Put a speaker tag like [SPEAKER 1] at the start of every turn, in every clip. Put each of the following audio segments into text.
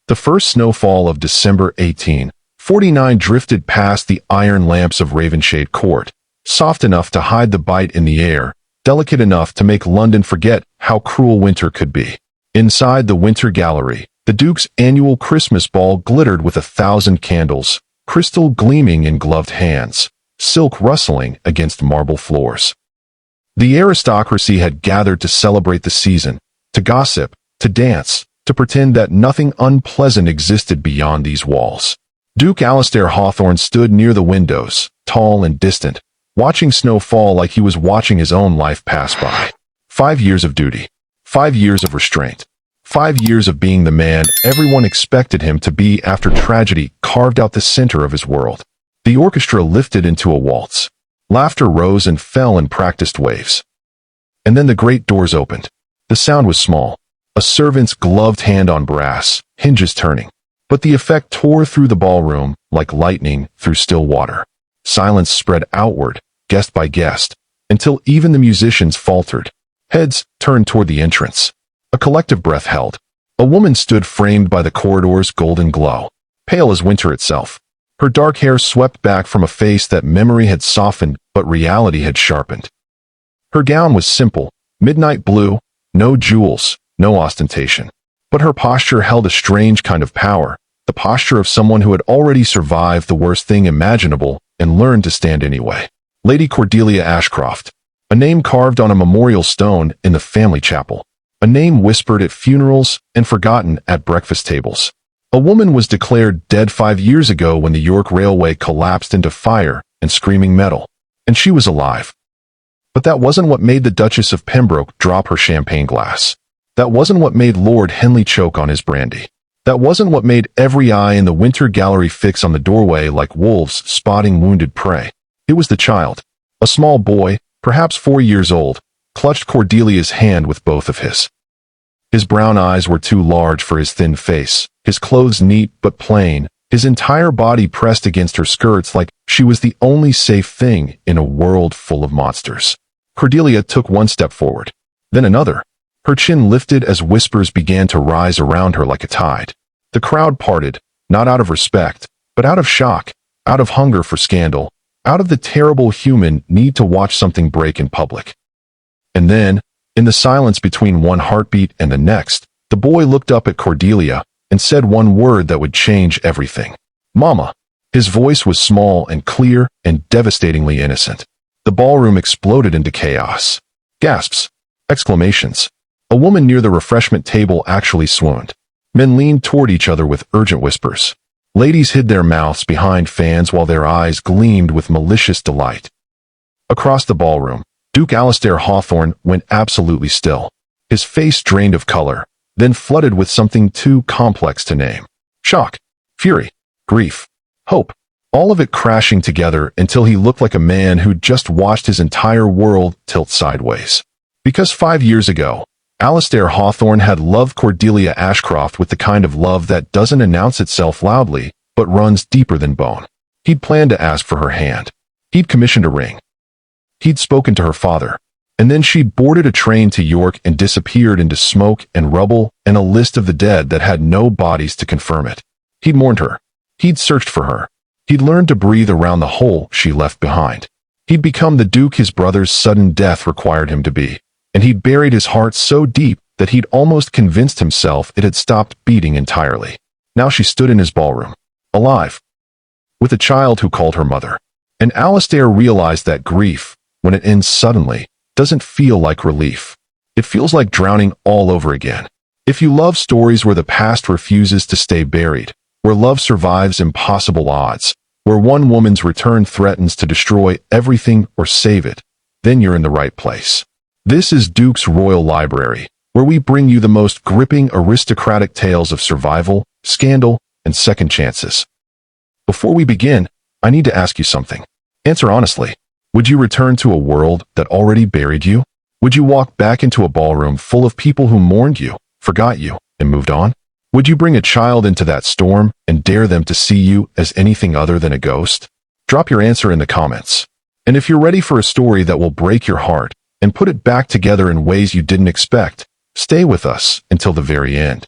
[SPEAKER 1] The first snowfall of December 1849 drifted past the iron lamps of Ravenshade Court, soft enough to hide the bite in the air, delicate enough to make London forget how cruel winter could be. Inside the Winter Gallery, the Duke's annual Christmas ball glittered with 1,000 candles, crystal gleaming in gloved hands, silk rustling against marble floors. The aristocracy had gathered to celebrate the season, to gossip, to dance, to pretend that nothing unpleasant existed beyond these walls. Duke Alastair Hawthorne stood near the windows, tall and distant, watching snow fall like he was watching his own life pass by. 5 years of duty. 5 years of restraint. 5 years of being the man everyone expected him to be after tragedy carved out the center of his world. The orchestra lifted into a waltz. Laughter rose and fell in practiced waves. And then the great doors opened. The sound was small, a servant's gloved hand on brass, hinges turning. But the effect tore through the ballroom like lightning through still water. Silence spread outward, guest by guest, until even the musicians faltered. Heads turned toward the entrance. A collective breath held. A woman stood framed by the corridor's golden glow, pale as winter itself. Her dark hair swept back from a face that memory had softened but reality had sharpened. Her gown was simple, midnight blue, no jewels, no ostentation. But her posture held a strange kind of power, the posture of someone who had already survived the worst thing imaginable and learned to stand anyway. Lady Cordelia Ashcroft. A name carved on a memorial stone in the family chapel. A name whispered at funerals and forgotten at breakfast tables. A woman was declared dead 5 years ago when the York Railway collapsed into fire and screaming metal. And she was alive. But that wasn't what made the Duchess of Pembroke drop her champagne glass. That wasn't what made Lord Henley choke on his brandy. That wasn't what made every eye in the Winter Gallery fix on the doorway like wolves spotting wounded prey. It was the child. A small boy, perhaps 4 years old, clutched Cordelia's hand with both of his. His brown eyes were too large for his thin face, his clothes neat but plain, his entire body pressed against her skirts like she was the only safe thing in a world full of monsters. Cordelia took one step forward, then another. Her chin lifted as whispers began to rise around her like a tide. The crowd parted, not out of respect, but out of shock, out of hunger for scandal, out of the terrible human need to watch something break in public. And then, in the silence between one heartbeat and the next, the boy looked up at Cordelia and said one word that would change everything. Mama. His voice was small and clear and devastatingly innocent. The ballroom exploded into chaos. Gasps. Exclamations. A woman near the refreshment table actually swooned. Men leaned toward each other with urgent whispers. Ladies hid their mouths behind fans while their eyes gleamed with malicious delight. Across the ballroom, Duke Alastair Hawthorne went absolutely still. His face drained of color, then flooded with something too complex to name. Shock, fury, grief, hope, all of it crashing together until he looked like a man who'd just watched his entire world tilt sideways. Because 5 years ago, Alastair Hawthorne had loved Cordelia Ashcroft with the kind of love that doesn't announce itself loudly, but runs deeper than bone. He'd planned to ask for her hand. He'd commissioned a ring. He'd spoken to her father. And then she'd boarded a train to York and disappeared into smoke and rubble and a list of the dead that had no bodies to confirm it. He'd mourned her. He'd searched for her. He'd learned to breathe around the hole she left behind. He'd become the Duke his brother's sudden death required him to be. And he'd buried his heart so deep that he'd almost convinced himself it had stopped beating entirely. Now she stood in his ballroom, alive, with a child who called her mother. And Alastair realized that grief, when it ends suddenly, doesn't feel like relief. It feels like drowning all over again. If you love stories where the past refuses to stay buried, where love survives impossible odds, where one woman's return threatens to destroy everything or save it, then you're in the right place. This is Duke's Royal Library, where we bring you the most gripping aristocratic tales of survival, scandal, and second chances. Before we begin, I need to ask you something. Answer honestly. Would you return to a world that already buried you? Would you walk back into a ballroom full of people who mourned you, forgot you, and moved on? Would you bring a child into that storm and dare them to see you as anything other than a ghost? Drop your answer in the comments. And if you're ready for a story that will break your heart and put it back together in ways you didn't expect, stay with us until the very end.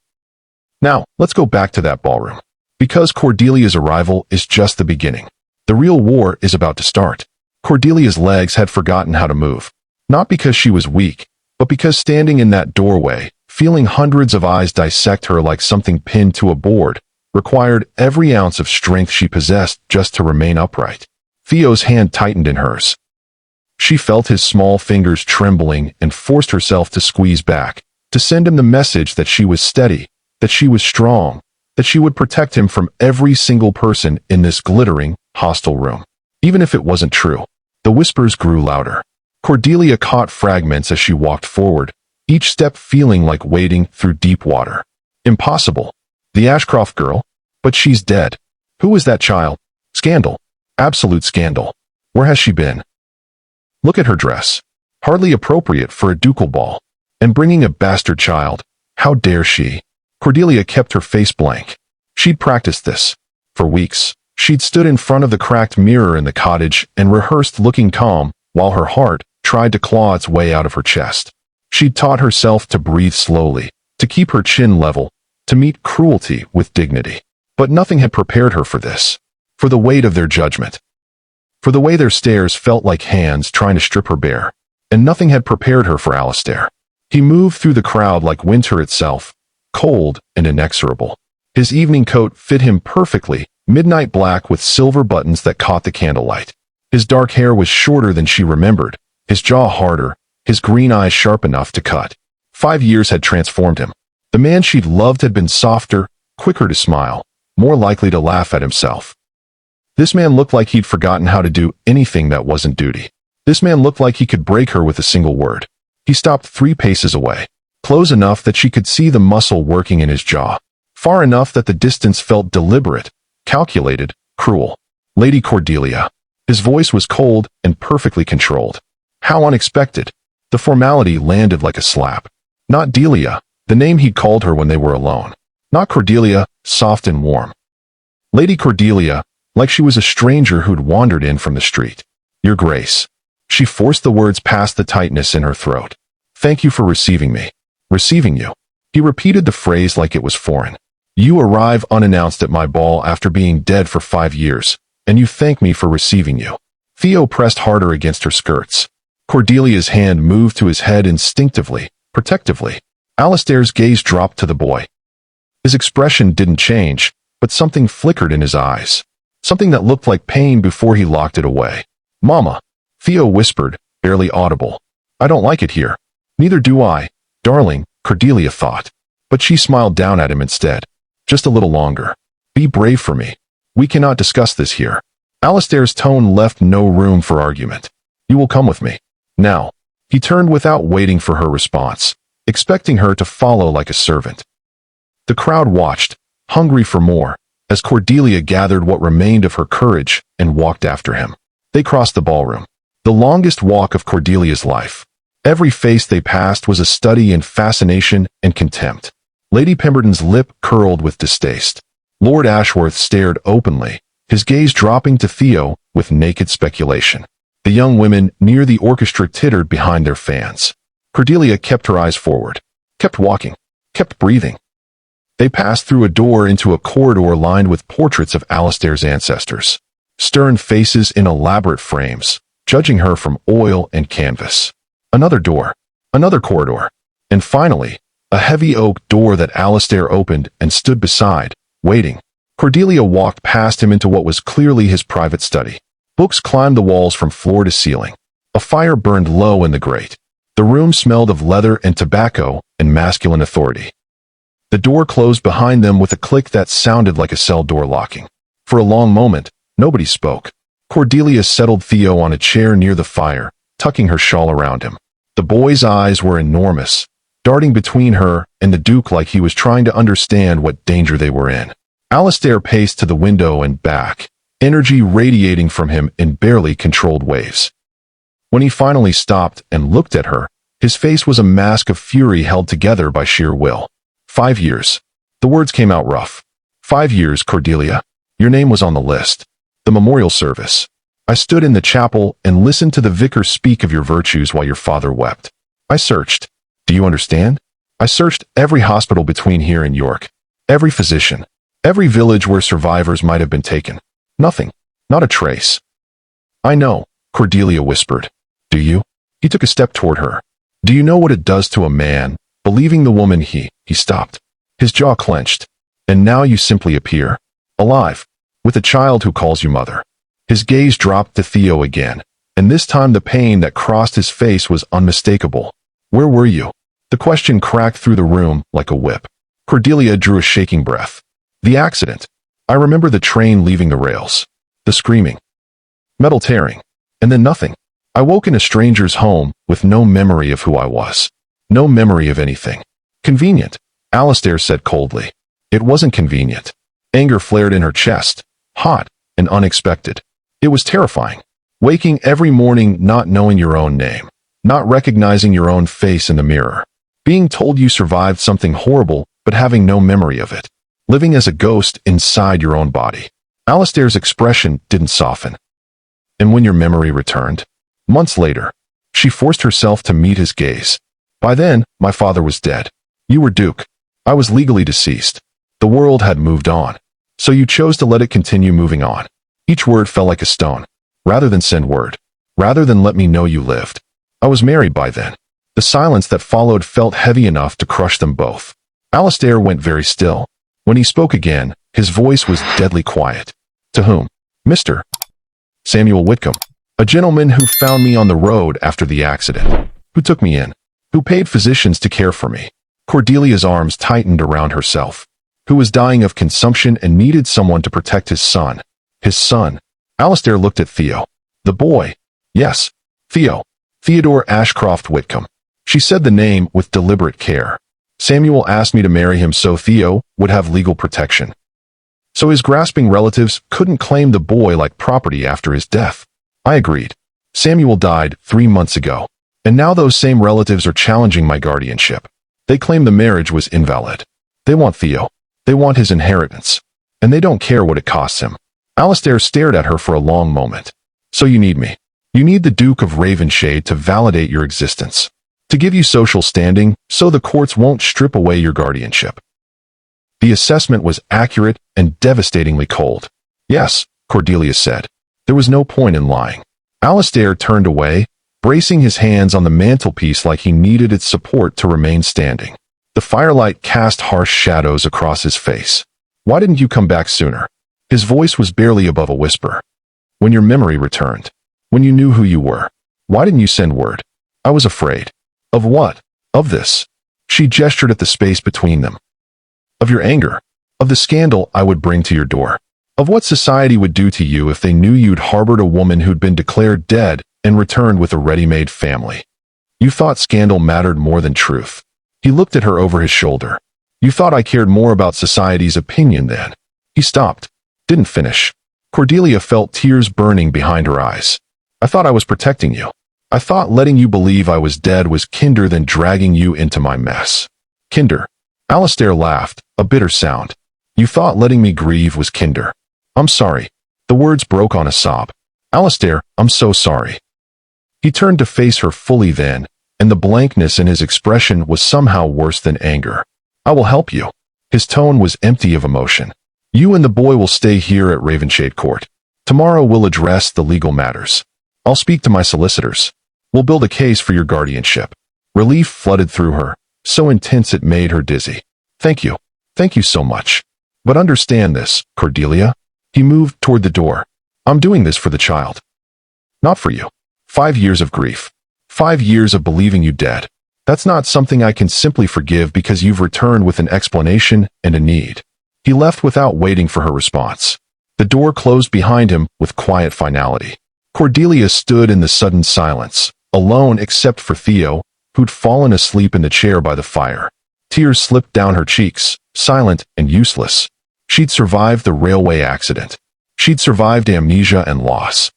[SPEAKER 1] Now, let's go back to that ballroom. Because Cordelia's arrival is just the beginning. The real war is about to start. Cordelia's legs had forgotten how to move. Not because she was weak, but because standing in that doorway, feeling hundreds of eyes dissect her like something pinned to a board, required every ounce of strength she possessed just to remain upright. Theo's hand tightened in hers. She felt his small fingers trembling and forced herself to squeeze back, to send him the message that she was steady, that she was strong, that she would protect him from every single person in this glittering, hostile room. Even if it wasn't true. The whispers grew louder. Cordelia caught fragments as she walked forward, each step feeling like wading through deep water. Impossible. The Ashcroft girl? But she's dead. Who is that child? Scandal. Absolute scandal. Where has she been? Look at her dress. Hardly appropriate for a ducal ball. And bringing a bastard child. How dare she? Cordelia kept her face blank. She'd practiced this. For weeks, she'd stood in front of the cracked mirror in the cottage and rehearsed looking calm, while her heart tried to claw its way out of her chest. She'd taught herself to breathe slowly, to keep her chin level, to meet cruelty with dignity. But nothing had prepared her for this. For the weight of their judgment. For the way their stares felt like hands trying to strip her bare. And nothing had prepared her for Alistair. He moved through the crowd like winter itself, cold and inexorable. His evening coat fit him perfectly, midnight black with silver buttons that caught the candlelight. His dark hair was shorter than she remembered, his jaw harder, his green eyes sharp enough to cut. 5 years had transformed him. The man she'd loved had been softer, quicker to smile, more likely to laugh at himself. This man looked like he'd forgotten how to do anything that wasn't duty. This man looked like he could break her with a single word. He stopped 3 paces away, close enough that she could see the muscle working in his jaw, far enough that the distance felt deliberate, calculated, cruel. Lady Cordelia. His voice was cold and perfectly controlled. How unexpected. The formality landed like a slap. Not Delia, the name he'd called her when they were alone. Not Cordelia, soft and warm. Lady Cordelia, like she was a stranger who'd wandered in from the street. Your Grace. She forced the words past the tightness in her throat. Thank you for receiving me. Receiving you. He repeated the phrase like it was foreign. You arrive unannounced at my ball after being dead for 5 years, and you thank me for receiving you. Theo pressed harder against her skirts. Cordelia's hand moved to his head instinctively, protectively. Alistair's gaze dropped to the boy. His expression didn't change, but something flickered in his eyes. Something that looked like pain before he locked it away. Mama, Theo whispered, barely audible. I don't like it here. Neither do I, darling, Cordelia thought. But she smiled down at him instead. Just a little longer. Be brave for me. We cannot discuss this here. Alistair's tone left no room for argument. You will come with me. Now. He turned without waiting for her response, expecting her to follow like a servant. The crowd watched, hungry for more, as Cordelia gathered what remained of her courage and walked after him. They crossed the ballroom. The longest walk of Cordelia's life. Every face they passed was a study in fascination and contempt. Lady Pemberton's lip curled with distaste. Lord Ashworth stared openly, his gaze dropping to Theo with naked speculation. The young women near the orchestra tittered behind their fans. Cordelia kept her eyes forward, kept walking, kept breathing. They passed through a door into a corridor lined with portraits of Alistair's ancestors. Stern faces in elaborate frames, judging her from oil and canvas. Another door, another corridor, and finally, a heavy oak door that Alistair opened and stood beside, waiting. Cordelia walked past him into what was clearly his private study. Books climbed the walls from floor to ceiling. A fire burned low in the grate. The room smelled of leather and tobacco and masculine authority. The door closed behind them with a click that sounded like a cell door locking. For a long moment, nobody spoke. Cordelia settled Theo on a chair near the fire, tucking her shawl around him. The boy's eyes were enormous, darting between her and the Duke like he was trying to understand what danger they were in. Alistair paced to the window and back, energy radiating from him in barely controlled waves. When he finally stopped and looked at her, his face was a mask of fury held together by sheer will. 5 years. The words came out rough. 5 years, Cordelia. Your name was on the list. The memorial service. I stood in the chapel and listened to the vicar speak of your virtues while your father wept. I searched. Do you understand? I searched every hospital between here and York. Every physician. Every village where survivors might have been taken. Nothing. Not a trace. I know, Cordelia whispered. Do you? He took a step toward her. Do you know what it does to a man, believing the woman he stopped. His jaw clenched. And now you simply appear. Alive. With a child who calls you mother. His gaze dropped to Theo again, and this time the pain that crossed his face was unmistakable. Where were you? The question cracked through the room like a whip. Cordelia drew a shaking breath. The accident. I remember the train leaving the rails. The screaming. Metal tearing. And then nothing. I woke in a stranger's home with no memory of who I was. No memory of anything. Convenient, Alistair said coldly. It wasn't convenient. Anger flared in her chest. Hot and unexpected. It was terrifying. Waking every morning not knowing your own name. Not recognizing your own face in the mirror. Being told you survived something horrible but having no memory of it. Living as a ghost inside your own body. Alistair's expression didn't soften. And when your memory returned? Months later. She forced herself to meet his gaze. By then, my father was dead. You were Duke. I was legally deceased. The world had moved on. So you chose to let it continue moving on. Each word fell like a stone. Rather than send word. Rather than let me know you lived. I was married by then. The silence that followed felt heavy enough to crush them both. Alistair went very still. When he spoke again, his voice was deadly quiet. To whom? Mr. Samuel Whitcomb. A gentleman who found me on the road after the accident. Who took me in. Who paid physicians to care for me. Cordelia's arms tightened around herself. Who was dying of consumption and needed someone to protect his son. His son. Alistair looked at Theo. The boy. Yes. Theo. Theodore Ashcroft Whitcomb. She said the name with deliberate care. Samuel asked me to marry him so Theo would have legal protection. So his grasping relatives couldn't claim the boy like property after his death. I agreed. Samuel died 3 months ago. And now those same relatives are challenging my guardianship. They claim the marriage was invalid. They want Theo. They want his inheritance. And they don't care what it costs him. Alistair stared at her for a long moment. So you need me. You need the Duke of Ravenshade to validate your existence. To give you social standing, so the courts won't strip away your guardianship. The assessment was accurate and devastatingly cold. Yes, Cordelia said. There was no point in lying. Alistair turned away, bracing his hands on the mantelpiece like he needed its support to remain standing. The firelight cast harsh shadows across his face. Why didn't you come back sooner? His voice was barely above a whisper. When your memory returned. When you knew who you were. Why didn't you send word? I was afraid. Of what? Of this. She gestured at the space between them. Of your anger. Of the scandal I would bring to your door. Of what society would do to you if they knew you'd harbored a woman who'd been declared dead and returned with a ready-made family. You thought scandal mattered more than truth. He looked at her over his shoulder. You thought I cared more about society's opinion then. He stopped. Didn't finish. Cordelia felt tears burning behind her eyes. I thought I was protecting you. I thought letting you believe I was dead was kinder than dragging you into my mess. Kinder. Alistair laughed, a bitter sound. You thought letting me grieve was kinder. I'm sorry. The words broke on a sob. Alistair, I'm so sorry. He turned to face her fully then, and the blankness in his expression was somehow worse than anger. I will help you. His tone was empty of emotion. You and the boy will stay here at Ravenshade Court. Tomorrow we'll address the legal matters. I'll speak to my solicitors. We'll build a case for your guardianship. Relief flooded through her, so intense it made her dizzy. Thank you. Thank you so much. But understand this, Cordelia. He moved toward the door. I'm doing this for the child. Not for you. 5 years of grief. 5 years of believing you dead. That's not something I can simply forgive because you've returned with an explanation and a need. He left without waiting for her response. The door closed behind him with quiet finality. Cordelia stood in the sudden silence, alone except for Theo, who'd fallen asleep in the chair by the fire. Tears slipped down her cheeks, silent and useless. She'd survived the railway accident. She'd survived amnesia and loss.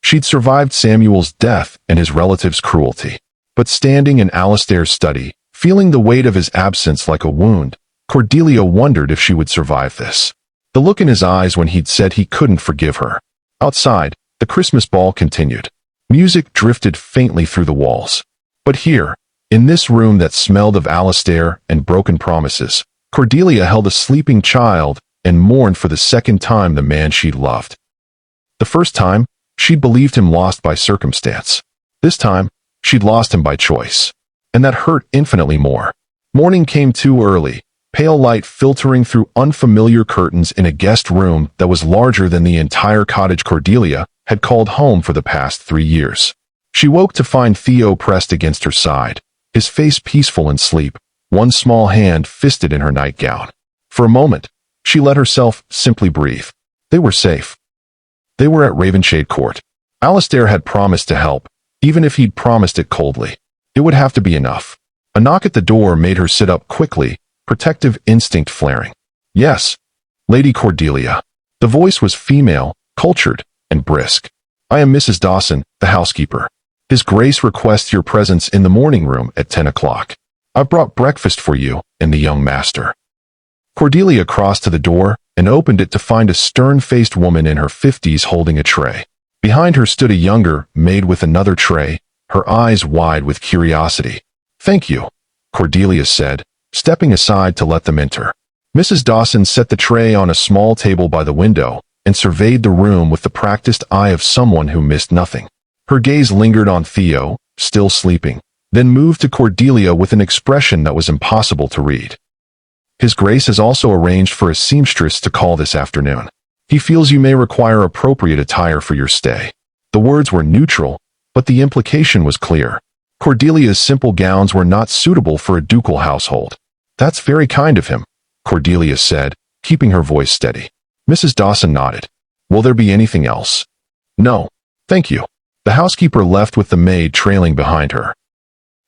[SPEAKER 1] She'd survived Samuel's death and his relatives' cruelty. But standing in Alistair's study, feeling the weight of his absence like a wound, Cordelia wondered if she would survive this. The look in his eyes when he'd said he couldn't forgive her. Outside, the Christmas ball continued. Music drifted faintly through the walls. But here, in this room that smelled of Alistair and broken promises, Cordelia held a sleeping child and mourned for the second time the man she'd loved. The first time, she'd believed him lost by circumstance. This time, she'd lost him by choice. And that hurt infinitely more. Morning came too early, pale light filtering through unfamiliar curtains in a guest room that was larger than the entire cottage Cordelia had called home for the past 3 years. She woke to find Theo pressed against her side, his face peaceful in sleep, one small hand fisted in her nightgown. For a moment, she let herself simply breathe. They were safe. They were at Ravenshade Court. Alistair had promised to help, even if he'd promised it coldly. It would have to be enough. A knock at the door made her sit up quickly, protective instinct flaring. Yes, Lady Cordelia. The voice was female, cultured, and brisk. I am Mrs. Dawson, the housekeeper. His Grace requests your presence in the morning room at 10 o'clock. I've brought breakfast for you and the young master. Cordelia crossed to the door and opened it to find a stern-faced woman in her 50s holding a tray. Behind her stood a younger maid with another tray, her eyes wide with curiosity. Thank you, Cordelia said, stepping aside to let them enter. Mrs. Dawson set the tray on a small table by the window and surveyed the room with the practiced eye of someone who missed nothing. Her gaze lingered on Theo, still sleeping, then moved to Cordelia with an expression that was impossible to read. His Grace has also arranged for a seamstress to call this afternoon. He feels you may require appropriate attire for your stay. The words were neutral, but the implication was clear. Cordelia's simple gowns were not suitable for a ducal household. That's very kind of him, Cordelia said, keeping her voice steady. Mrs. Dawson nodded. Will there be anything else? No, thank you. The housekeeper left with the maid trailing behind her.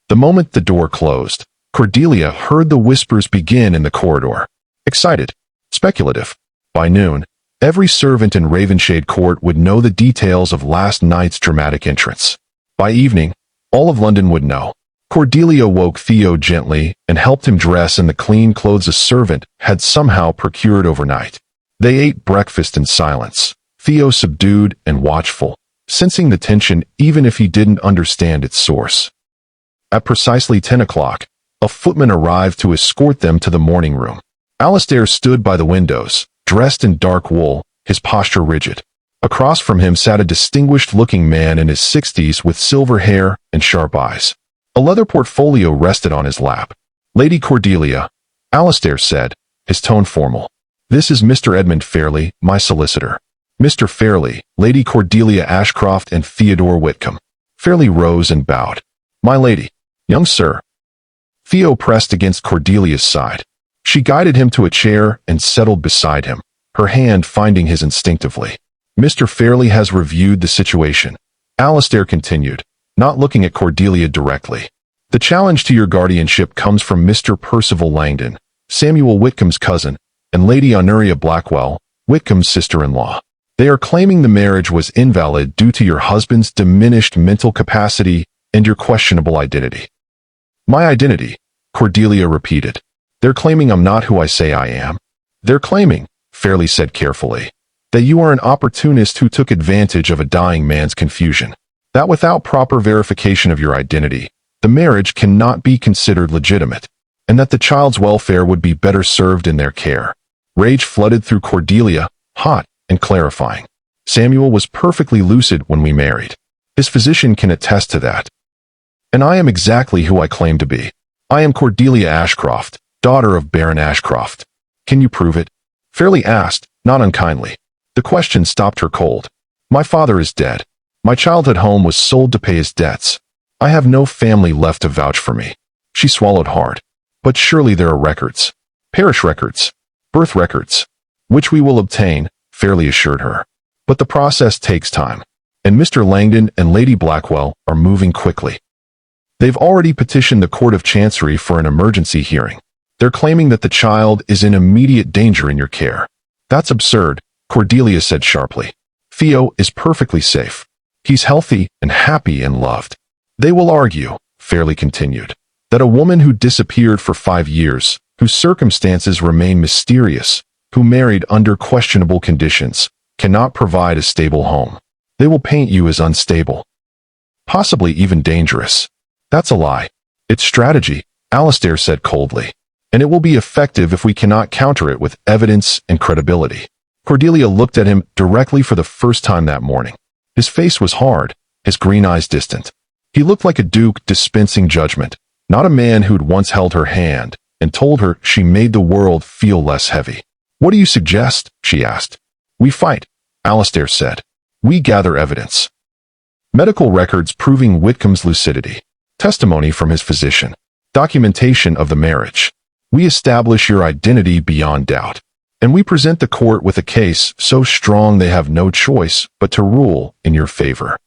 [SPEAKER 1] The moment the door closed, Cordelia heard the whispers begin in the corridor. Excited, speculative. By noon, every servant in Ravenshade Court would know the details of last night's dramatic entrance. By evening, all of London would know. Cordelia woke Theo gently and helped him dress in the clean clothes a servant had somehow procured overnight. They ate breakfast in silence, Theo subdued and watchful, sensing the tension even if he didn't understand its source. At precisely 10 o'clock, a footman arrived to escort them to the morning room. Alistair stood by the windows, dressed in dark wool, his posture rigid. Across from him sat a distinguished-looking man in his 60s with silver hair and sharp eyes. A leather portfolio rested on his lap. Lady Cordelia, Alistair said, his tone formal. This is Mr. Edmund Fairley, my solicitor. Mr. Fairley, Lady Cordelia Ashcroft and Theodore Whitcomb. Fairley rose and bowed. My lady, young sir. Theo pressed against Cordelia's side. She guided him to a chair and settled beside him, her hand finding his instinctively. Mr. Fairley has reviewed the situation, Alistair continued, not looking at Cordelia directly. The challenge to your guardianship comes from Mr. Percival Langdon, Samuel Whitcomb's cousin, and Lady Honoria Blackwell, Whitcomb's sister-in-law. They are claiming the marriage was invalid due to your husband's diminished mental capacity and your questionable identity. My identity, Cordelia repeated. They're claiming I'm not who I say I am. They're claiming, Fairley said carefully, that you are an opportunist who took advantage of a dying man's confusion. That without proper verification of your identity, the marriage cannot be considered legitimate, and that the child's welfare would be better served in their care. Rage flooded through Cordelia, hot and clarifying. Samuel was perfectly lucid when we married. His physician can attest to that. And I am exactly who I claim to be. I am Cordelia Ashcroft, daughter of Baron Ashcroft. Can you prove it? Fairley asked, not unkindly. The question stopped her cold. My father is dead. My childhood home was sold to pay his debts. I have no family left to vouch for me. She swallowed hard. But surely there are records. Parish records. Birth records. Which we will obtain, Fairley assured her. But the process takes time. And Mr. Langdon and Lady Blackwell are moving quickly. They've already petitioned the Court of Chancery for an emergency hearing. They're claiming that the child is in immediate danger in your care. That's absurd, Cordelia said sharply. Theo is perfectly safe. He's healthy and happy and loved. They will argue, Fairley continued, that a woman who disappeared for 5 years, whose circumstances remain mysterious, who married under questionable conditions, cannot provide a stable home. They will paint you as unstable. Possibly even dangerous. That's a lie. It's strategy, Alistair said coldly. and it will be effective if we cannot counter it with evidence and credibility. Cordelia looked at him directly for the first time that morning. His face was hard, his green eyes distant. He looked like a duke dispensing judgment, not a man who'd once held her hand and told her she made the world feel less heavy. "What do you suggest?" she asked. "We fight," Alistair said. "We gather evidence. Medical records proving Whitcomb's lucidity, testimony from his physician, documentation of the marriage. We establish your identity beyond doubt, and we present the court with a case so strong they have no choice but to rule in your favor.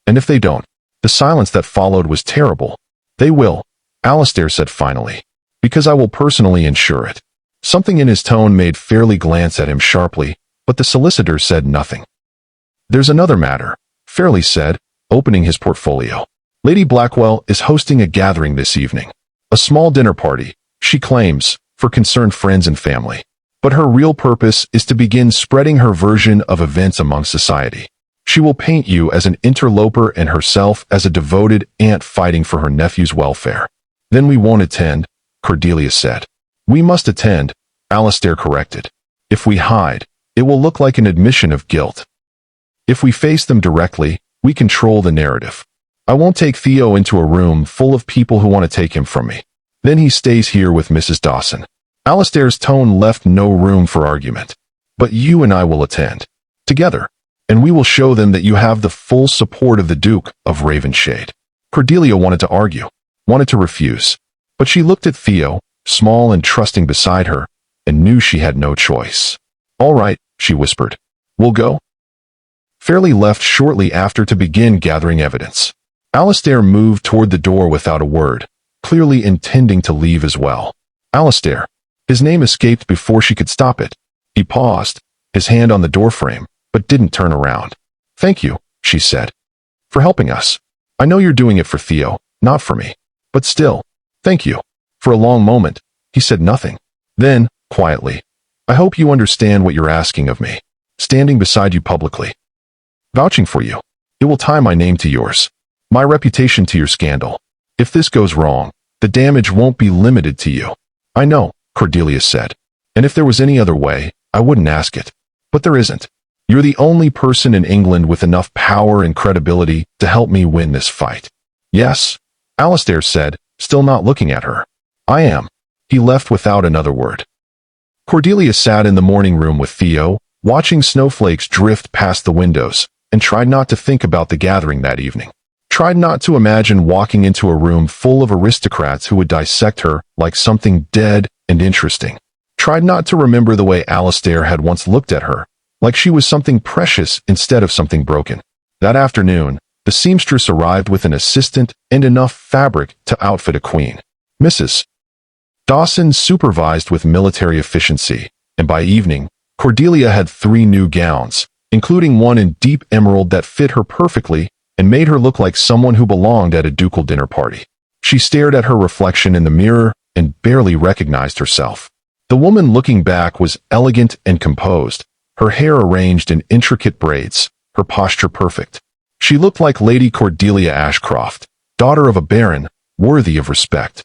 [SPEAKER 1] And if they don't," the silence that followed was terrible. "They will," Alistair said finally, "because I will personally ensure it." Something in his tone made Fairley glance at him sharply, but the solicitor said nothing. "There's another matter," Fairley said, opening his portfolio. "Lady Blackwell is hosting a gathering this evening. A small dinner party, she claims, for concerned friends and family. But her real purpose is to begin spreading her version of events among society. She will paint you as an interloper and herself as a devoted aunt fighting for her nephew's welfare." "Then we won't attend," Cordelia said. "We must attend," Alistair corrected. "If we hide, it will look like an admission of guilt. If we face them directly, we control the narrative. I won't take Theo into a room full of people who want to take him from me. Then he stays here with Mrs. Dawson." Alistair's tone left no room for argument. "But you and I will attend. Together. And we will show them that you have the full support of the Duke of Ravenshade." Cordelia wanted to argue, wanted to refuse. But she looked at Theo, small and trusting beside her, and knew she had no choice. "All right," she whispered. "We'll go." Fairley left shortly after to begin gathering evidence. Alistair moved toward the door without a word, clearly intending to leave as well. "Alistair." His name escaped before she could stop it. He paused, his hand on the doorframe, but didn't turn around. "Thank you," she said, "for helping us. I know you're doing it for Theo, not for me. But still, thank you." For a long moment, he said nothing. Then, quietly, "I hope you understand what you're asking of me. Standing beside you publicly. Vouching for you. It will tie my name to yours. My reputation to your scandal. If this goes wrong, the damage won't be limited to you." "I know," Cordelia said. "And if there was any other way, I wouldn't ask it. But there isn't. You're the only person in England with enough power and credibility to help me win this fight." "Yes," Alistair said, still not looking at her. "I am." He left without another word. Cordelia sat in the morning room with Theo, watching snowflakes drift past the windows, and tried not to think about the gathering that evening. Tried not to imagine walking into a room full of aristocrats who would dissect her like something dead and interesting. Tried not to remember the way Alistair had once looked at her, like she was something precious instead of something broken. That afternoon, the seamstress arrived with an assistant and enough fabric to outfit a queen. Mrs. Dawson supervised with military efficiency, and by evening, Cordelia had 3 new gowns, including one in deep emerald that fit her perfectly and made her look like someone who belonged at a ducal dinner party. She stared at her reflection in the mirror and barely recognized herself. The woman looking back was elegant and composed, her hair arranged in intricate braids, her posture perfect. She looked like Lady Cordelia Ashcroft, daughter of a baron, worthy of respect.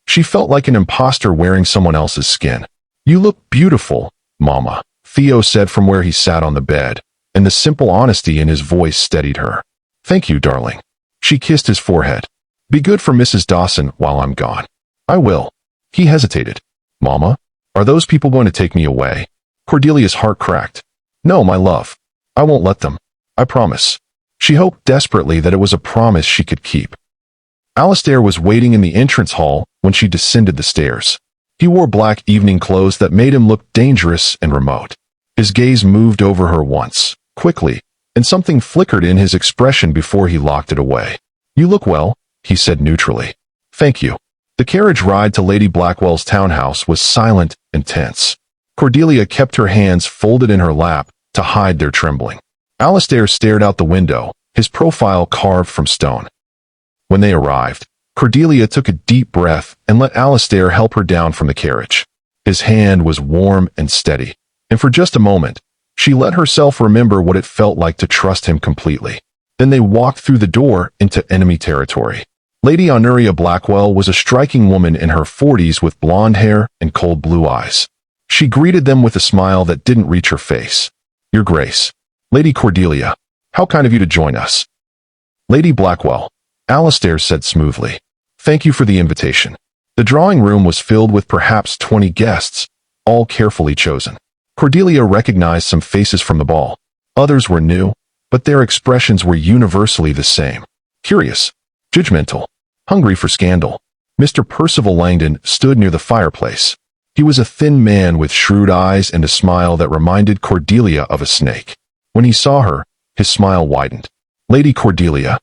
[SPEAKER 1] She felt like an imposter wearing someone else's skin. "You look beautiful, Mama," Theo said from where he sat on the bed, and the simple honesty in his voice steadied her. "Thank you, darling." She kissed his forehead. "Be good for Mrs. Dawson while I'm gone." "I will." He hesitated. "Mama, are those people going to take me away?" Cordelia's heart cracked. "No, my love. I won't let them. I promise." She hoped desperately that it was a promise she could keep. Alistair was waiting in the entrance hall when she descended the stairs. He wore black evening clothes that made him look dangerous and remote. His gaze moved over her once, quickly, and something flickered in his expression before he locked it away. "You look well," he said neutrally. "Thank you." The carriage ride to Lady Blackwell's townhouse was silent and tense. Cordelia kept her hands folded in her lap to hide their trembling. Alistair stared out the window, his profile carved from stone. When they arrived, Cordelia took a deep breath and let Alistair help her down from the carriage. His hand was warm and steady, and for just a moment, she let herself remember what it felt like to trust him completely. Then they walked through the door into enemy territory. Lady Honoria Blackwell was a striking woman in her 40s with blonde hair and cold blue eyes. She greeted them with a smile that didn't reach her face. Your Grace. Lady Cordelia, how kind of you to join us. Lady Blackwell, Alistair said smoothly. Thank you for the invitation. The drawing room was filled with perhaps 20 guests, all carefully chosen. Cordelia recognized some faces from the ball. Others were new, but their expressions were universally the same. Curious, judgmental, hungry for scandal. Mr. Percival Langdon stood near the fireplace. He was a thin man with shrewd eyes and a smile that reminded Cordelia of a snake. When he saw her, his smile widened. Lady Cordelia,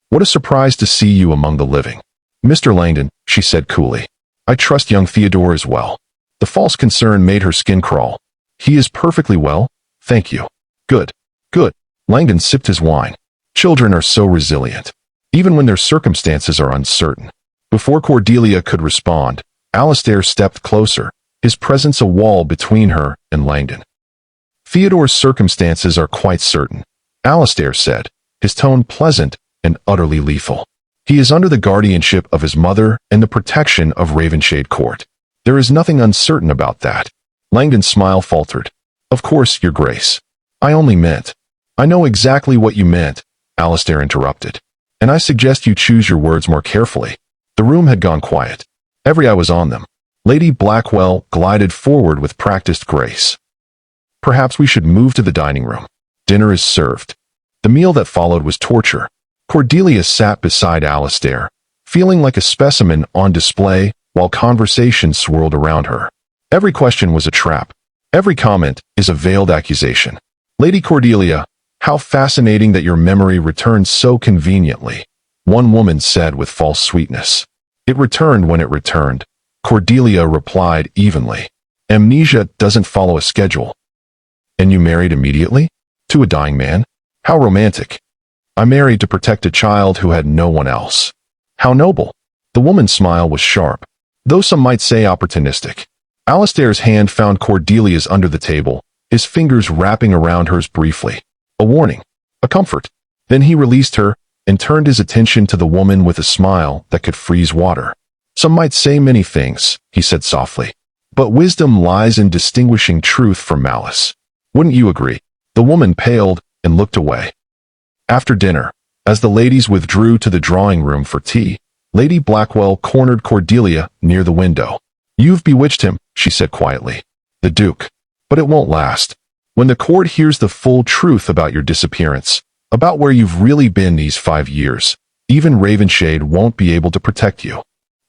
[SPEAKER 1] what a surprise to see you among the living. Mr. Langdon, she said coolly. I trust young Theodore as well. The false concern made her skin crawl. He is perfectly well, thank you. Good, good. Langdon sipped his wine. Children are so resilient, even when their circumstances are uncertain. Before Cordelia could respond, Alistair stepped closer, his presence a wall between her and Langdon. Theodore's circumstances are quite certain, Alistair said, his tone pleasant and utterly lethal. He is under the guardianship of his mother and the protection of Ravenshade Court. There is nothing uncertain about that. Langdon's smile faltered. Of course, Your Grace. I only meant. I know exactly what you meant, Alistair interrupted. And I suggest you choose your words more carefully. The room had gone quiet. Every eye was on them. Lady Blackwell glided forward with practiced grace. Perhaps we should move to the dining room. Dinner is served. The meal that followed was torture. Cordelia sat beside Alistair, feeling like a specimen on display while conversation swirled around her. Every question was a trap. Every comment is a veiled accusation. Lady Cordelia, how fascinating that your memory returns so conveniently, one woman said with false sweetness. It returned when it returned, Cordelia replied evenly. Amnesia doesn't follow a schedule. And you married immediately? To a dying man? How romantic. I married to protect a child who had no one else. How noble. The woman's smile was sharp, though some might say opportunistic. Alistair's hand found Cordelia's under the table, his fingers wrapping around hers briefly. A warning. A comfort. Then he released her and turned his attention to the woman with a smile that could freeze water. Some might say many things, he said softly. But wisdom lies in distinguishing truth from malice. Wouldn't you agree? The woman paled and looked away. After dinner, as the ladies withdrew to the drawing room for tea, Lady Blackwell cornered Cordelia near the window. You've bewitched him, she said quietly. The Duke. But it won't last. When the court hears the full truth about your disappearance, about where you've really been these 5 years, even Ravenshade won't be able to protect you.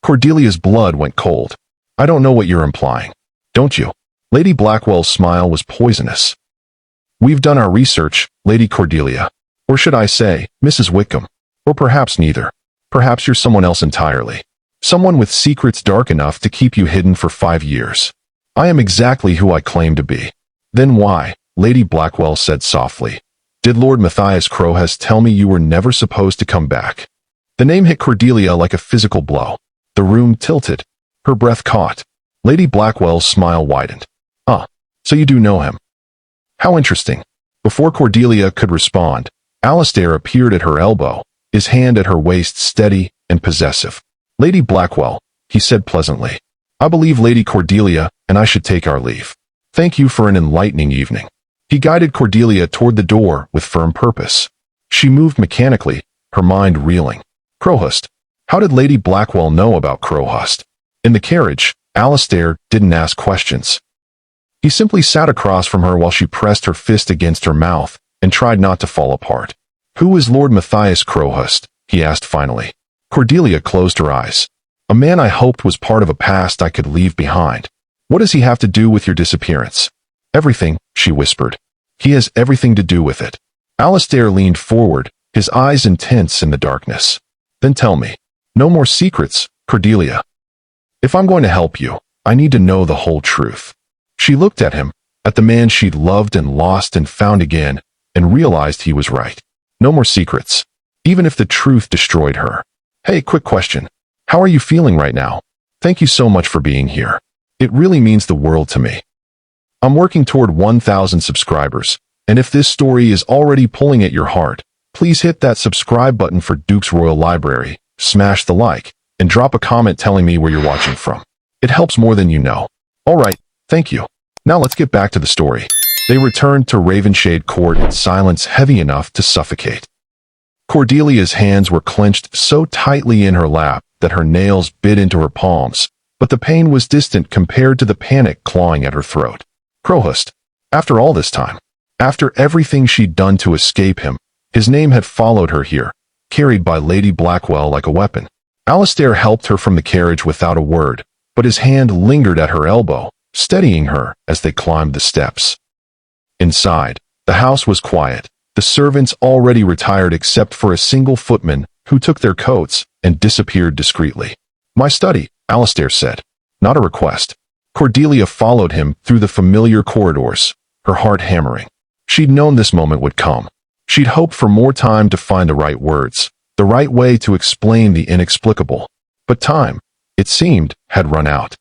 [SPEAKER 1] Cordelia's blood went cold. I don't know what you're implying. Don't you? Lady Blackwell's smile was poisonous. We've done our research, Lady Cordelia. Or should I say, Mrs. Wickham? Or perhaps neither. Perhaps you're someone else entirely. Someone with secrets dark enough to keep you hidden for 5 years. I am exactly who I claim to be. Then why, Lady Blackwell said softly, did Lord Matthias Crowhurst tell me you were never supposed to come back? The name hit Cordelia like a physical blow. The room tilted. Her breath caught. Lady Blackwell's smile widened. So you do know him. How interesting. Before Cordelia could respond, Alistair appeared at her elbow, his hand at her waist steady and possessive. Lady Blackwell, he said pleasantly. I believe Lady Cordelia and I should take our leave. Thank you for an enlightening evening. He guided Cordelia toward the door with firm purpose. She moved mechanically, her mind reeling. Crowhurst. How did Lady Blackwell know about Crowhurst? In the carriage, Alistair didn't ask questions. He simply sat across from her while she pressed her fist against her mouth and tried not to fall apart. Who is Lord Matthias Crowhurst? He asked finally. Cordelia closed her eyes. A man I hoped was part of a past I could leave behind. What does he have to do with your disappearance? Everything, she whispered. He has everything to do with it. Alistair leaned forward, his eyes intense in the darkness. Then tell me. No more secrets, Cordelia. If I'm going to help you, I need to know the whole truth. She looked at him, at the man she'd loved and lost and found again, and realized he was right. No more secrets. Even if the truth destroyed her. Hey, quick question. How are you feeling right now? Thank you so much for being here. It really means the world to me. I'm working toward 1,000 subscribers, and if this story is already pulling at your heart, please hit that subscribe button for Duke's Royal Library, smash the like, and drop a comment telling me where you're watching from. It helps more than you know. Alright, thank you. Now let's get back to the story. They returned to Ravenshade Court in silence heavy enough to suffocate. Cordelia's hands were clenched so tightly in her lap that her nails bit into her palms, but the pain was distant compared to the panic clawing at her throat. Crowhurst. After all this time, after everything she'd done to escape him, his name had followed her here, carried by Lady Blackwell like a weapon. Alistair helped her from the carriage without a word, but his hand lingered at her elbow, steadying her as they climbed the steps. Inside, the house was quiet, the servants already retired except for a single footman who took their coats and disappeared discreetly. "My study," Alistair said. Not a request. Cordelia followed him through the familiar corridors, her heart hammering. She'd known this moment would come. She'd hoped for more time to find the right words, the right way to explain the inexplicable. But time, it seemed, had run out.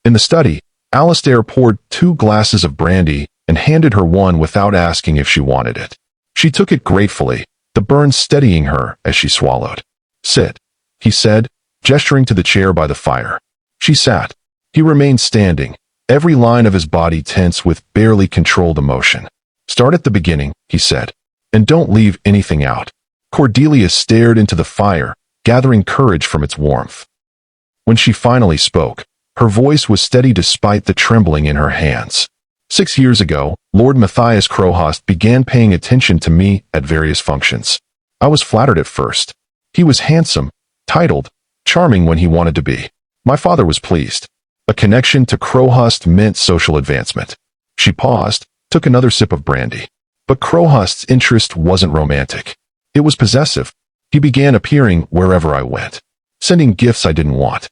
[SPEAKER 1] In the study, Alistair poured 2 glasses of brandy and handed her one without asking if she wanted it. She took it gratefully, the burn steadying her as she swallowed. "Sit," he said, gesturing to the chair by the fire. She sat. He remained standing, every line of his body tense with barely controlled emotion. "Start at the beginning," he said, "and don't leave anything out." Cordelia stared into the fire, gathering courage from its warmth. When she finally spoke, her voice was steady despite the trembling in her hands. 6 years ago, Lord Matthias Crowhurst began paying attention to me at various functions. I was flattered at first. He was handsome, titled, charming when he wanted to be. My father was pleased. A connection to Crowhurst meant social advancement. She paused, took another sip of brandy. But Crowhurst's interest wasn't romantic. It was possessive. He began appearing wherever I went, sending gifts I didn't want,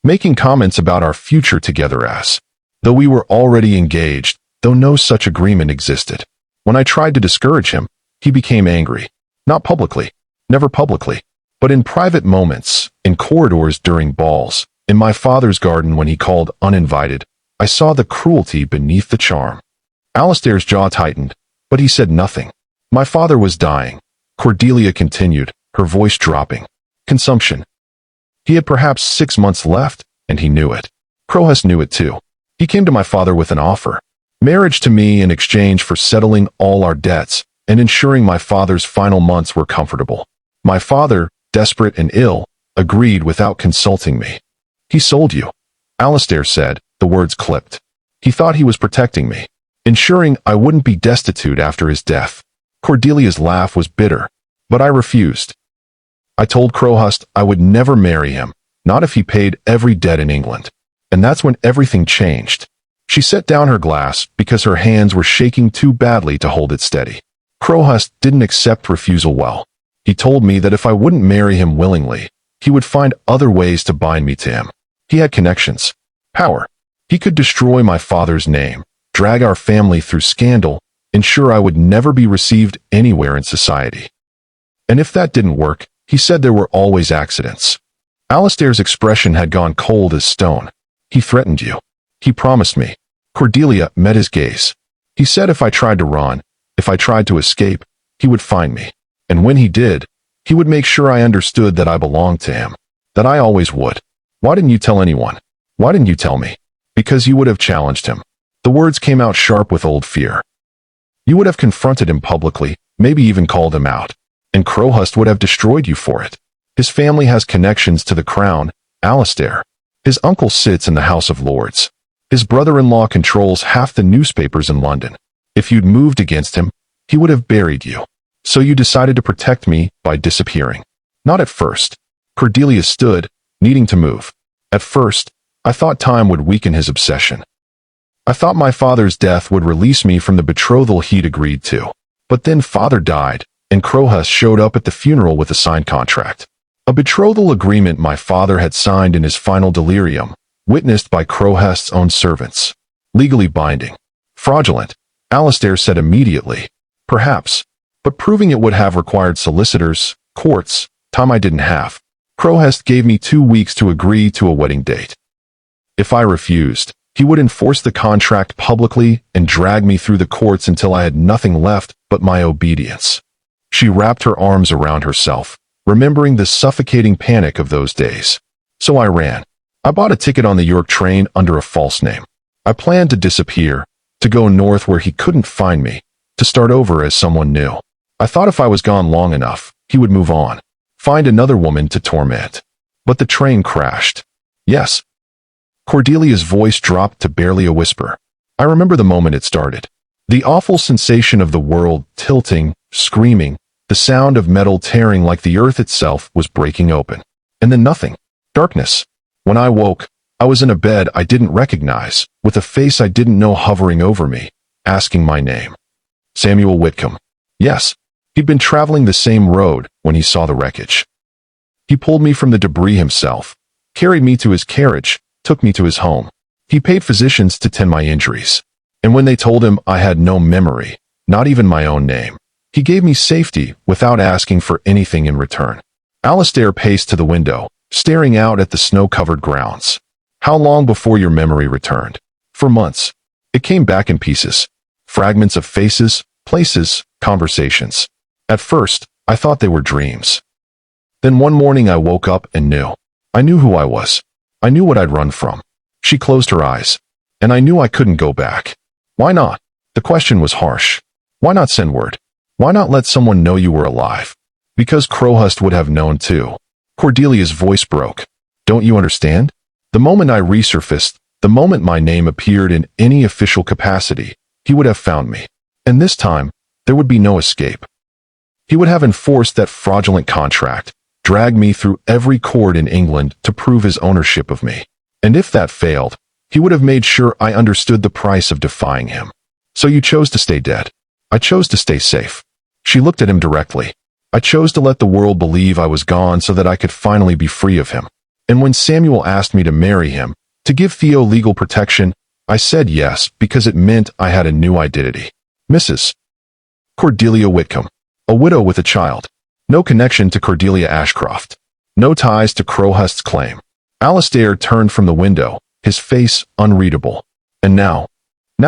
[SPEAKER 1] making comments about our future together as though we were already engaged, though no such agreement existed. When I tried to discourage him, he became angry. Not publicly, never publicly, but in private moments, in corridors during balls, in my father's garden when he called uninvited, I saw the cruelty beneath the charm. Alistair's jaw tightened, but he said nothing. My father was dying, Cordelia continued, her voice dropping. Consumption. He had perhaps 6 months left, and he knew it. Crowhurst knew it too. He came to my father with an offer. Marriage to me in exchange for settling all our debts and ensuring my father's final months were comfortable. My father, desperate and ill, agreed without consulting me. "He sold you," Alistair said, the words clipped. "He thought he was protecting me, ensuring I wouldn't be destitute after his death." Cordelia's laugh was bitter, but I refused. I told Crowhurst I would never marry him, not if he paid every debt in England. And that's when everything changed. She set down her glass because her hands were shaking too badly to hold it steady. Crowhurst didn't accept refusal well. He told me that if I wouldn't marry him willingly, he would find other ways to bind me to him. He had connections, power. He could destroy my father's name, drag our family through scandal, ensure I would never be received anywhere in society. And if that didn't work, he said there were always accidents. Alistair's expression had gone cold as stone. "He threatened you. He promised me." Cordelia met his gaze. "He said if I tried to run, if I tried to escape, he would find me. And when he did, he would make sure I understood that I belonged to him, that I always would. Why didn't you tell anyone? Why didn't you tell me?" "Because you would have challenged him." The words came out sharp with old fear. "You would have confronted him publicly, maybe even called him out. And Crowhurst would have destroyed you for it. His family has connections to the crown, Alistair. His uncle sits in the House of Lords. His brother-in-law controls half the newspapers in London. If you'd moved against him, he would have buried you. So you decided to protect me by disappearing." "Not at first." Cordelia stood, needing to move. "At first, I thought time would weaken his obsession. I thought my father's death would release me from the betrothal he'd agreed to. But then father died, and Crowhurst showed up at the funeral with a signed contract. A betrothal agreement my father had signed in his final delirium, witnessed by Crowhurst's own servants. Legally binding. Fraudulent, Alistair said immediately. Perhaps, but proving it would have required solicitors, courts, time I didn't have. Crowhurst gave me 2 weeks to agree to a wedding date. If I refused, he would enforce the contract publicly and drag me through the courts until I had nothing left but my obedience. She wrapped her arms around herself, remembering the suffocating panic of those days. So I ran. I bought a ticket on the York train under a false name. I planned to disappear, to go north where he couldn't find me, to start over as someone new. I thought if I was gone long enough, he would move on, find another woman to torment. But the train crashed. Yes. Cordelia's voice dropped to barely a whisper. I remember the moment it started. The awful sensation of the world tilting, screaming, the sound of metal tearing like the earth itself was breaking open. And then nothing. Darkness. When I woke, I was in a bed I didn't recognize, with a face I didn't know hovering over me, asking my name. Samuel Whitcomb. Yes. He'd been traveling the same road when he saw the wreckage. He pulled me from the debris himself, carried me to his carriage, took me to his home. He paid physicians to tend my injuries. And when they told him I had no memory, not even my own name, he gave me safety without asking for anything in return. Alistair paced to the window, staring out at the snow-covered grounds. How long before your memory returned? For months. It came back in pieces. Fragments of faces, places, conversations. At first, I thought they were dreams. Then one morning I woke up and knew. I knew who I was. I knew what I'd run from. She closed her eyes. And I knew I couldn't go back. Why not? The question was harsh. Why not send word? Why not let someone know you were alive? Because Crowhurst would have known too. Cordelia's voice broke. Don't you understand? The moment I resurfaced, the moment my name appeared in any official capacity, he would have found me. And this time, there would be no escape. He would have enforced that fraudulent contract, dragged me through every court in England to prove his ownership of me. And if that failed, he would have made sure I understood the price of defying him. So you chose to stay dead. I chose to stay safe. She looked at him directly. I chose to let the world believe I was gone so that I could finally be free of him. And when Samuel asked me to marry him, to give Theo legal protection, I said yes because it meant I had a new identity. Mrs. Cordelia Whitcomb. A widow with a child. No connection to Cordelia Ashcroft. No ties to Crowhurst's claim. Alistair turned from the window, his face unreadable. And now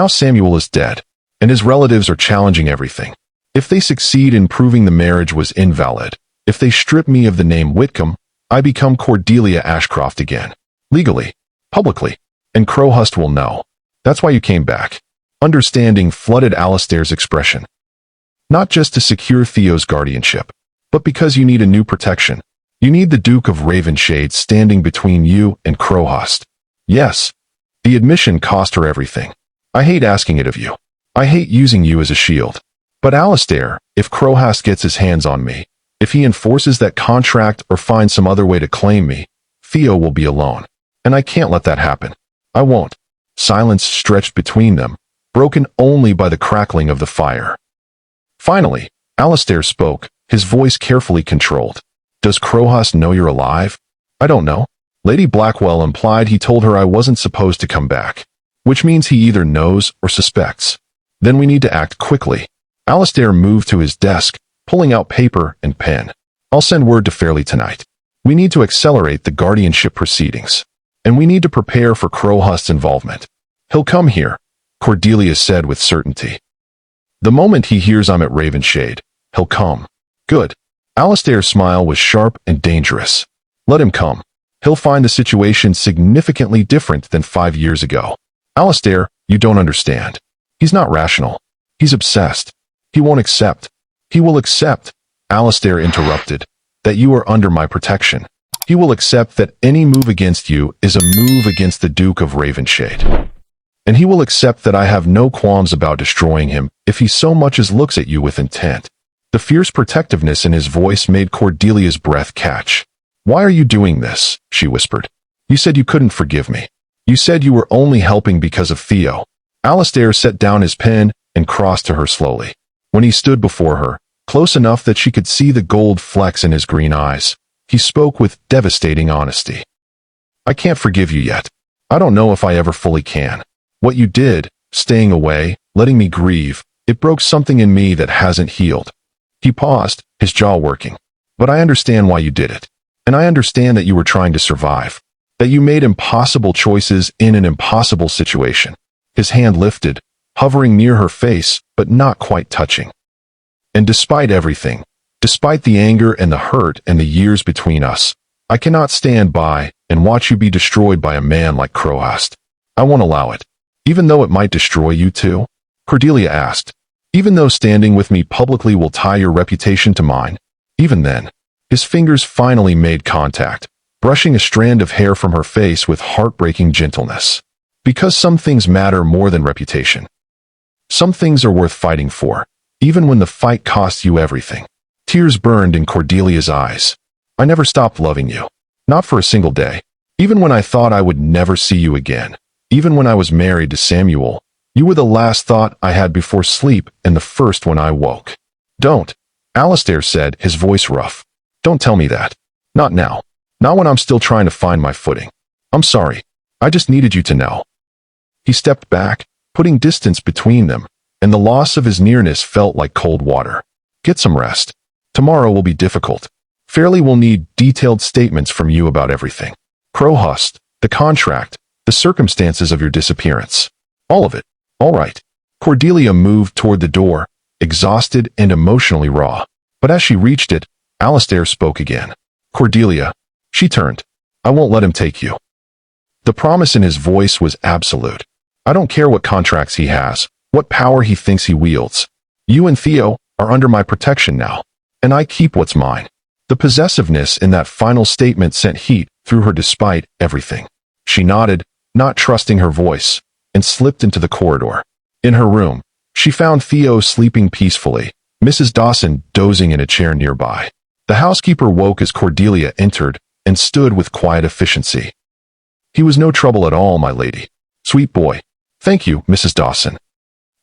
[SPEAKER 1] Samuel is dead, and his relatives are challenging everything. If they succeed in proving the marriage was invalid, if they strip me of the name Whitcomb, I become Cordelia Ashcroft again. Legally. Publicly. And Crowhurst will know. That's why you came back. Understanding flooded Alistair's expression. Not just to secure Theo's guardianship, but because you need a new protection. You need the Duke of Ravenshade standing between you and Crowhurst. Yes. The admission cost her everything. I hate asking it of you. I hate using you as a shield. But Alistair, if Crowhurst gets his hands on me, if he enforces that contract or finds some other way to claim me, Theo will be alone. And I can't let that happen. I won't. Silence stretched between them, broken only by the crackling of the fire. Finally, Alistair spoke, his voice carefully controlled. Does Crowhurst know you're alive? I don't know. Lady Blackwell implied he told her I wasn't supposed to come back, which means he either knows or suspects. Then we need to act quickly. Alistair moved to his desk, pulling out paper and pen. I'll send word to Fairley tonight. We need to accelerate the guardianship proceedings. And we need to prepare for Crowhurst's involvement. He'll come here, Cordelia said with certainty. The moment he hears I'm at Ravenshade, he'll come. Good. Alistair's smile was sharp and dangerous. Let him come. He'll find the situation significantly different than 5 years ago. Alistair, you don't understand. He's not rational. He's obsessed. He won't accept. He will accept, Alistair interrupted, that you are under my protection. He will accept that any move against you is a move against the Duke of Ravenshade. And he will accept that I have no qualms about destroying him if he so much as looks at you with intent. The fierce protectiveness in his voice made Cordelia's breath catch. Why are you doing this? She whispered. You said you couldn't forgive me. You said you were only helping because of Theo. Alistair set down his pen and crossed to her slowly. When he stood before her, close enough that she could see the gold flecks in his green eyes, he spoke with devastating honesty. I can't forgive you yet. I don't know if I ever fully can. What you did, staying away, letting me grieve, it broke something in me that hasn't healed. He paused, his jaw working. But I understand why you did it. And I understand that you were trying to survive. That you made impossible choices in an impossible situation. His hand lifted, hovering near her face, but not quite touching. And despite everything, Despite the anger and the hurt and the years between us, I cannot stand by and watch you be destroyed by a man like Crowhast. I won't allow it. Even though it might destroy you too? Cordelia asked. Even though standing with me publicly will tie your reputation to mine? Even then. His fingers finally made contact, brushing a strand of hair from her face with heartbreaking gentleness. Because some things matter more than reputation. Some things are worth fighting for, even when the fight costs you everything. Tears burned in Cordelia's eyes. I never stopped loving you. Not for a single day. Even when I thought I would never see you again. Even when I was married to Samuel, you were the last thought I had before sleep and the first when I woke. Don't, Alistair said, his voice rough. Don't tell me that. Not now. Not when I'm still trying to find my footing. I'm sorry. I just needed you to know. He stepped back, putting distance between them, and the loss of his nearness felt like cold water. Get some rest. Tomorrow will be difficult. Fairly will need detailed statements from you about everything. Crowhast, the contract, the circumstances of your disappearance. All of it. All right. Cordelia moved toward the door, exhausted and emotionally raw. But as she reached it, Alistair spoke again. Cordelia. She turned. I won't let him take you. The promise in his voice was absolute. I don't care what contracts he has, what power he thinks he wields. You and Theo are under my protection now, and I keep what's mine. The possessiveness in that final statement sent heat through her despite everything. She nodded, not trusting her voice, and slipped into the corridor. In her room, she found Theo sleeping peacefully, Mrs. Dawson dozing in a chair nearby. The housekeeper woke as Cordelia entered and stood with quiet efficiency. He was no trouble at all, my lady. Sweet boy. Thank you, Mrs. Dawson.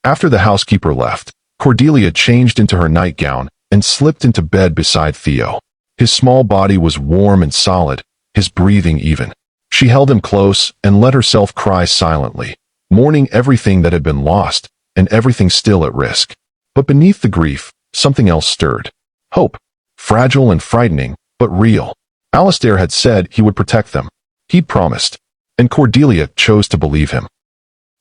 [SPEAKER 1] After the housekeeper left, Cordelia changed into her nightgown and slipped into bed beside Theo. His small body was warm and solid, his breathing even. She held him close and let herself cry silently, mourning everything that had been lost and everything still at risk. But beneath the grief, something else stirred. Hope. Fragile and frightening, but real. Alistair had said he would protect them. He'd promised. And Cordelia chose to believe him.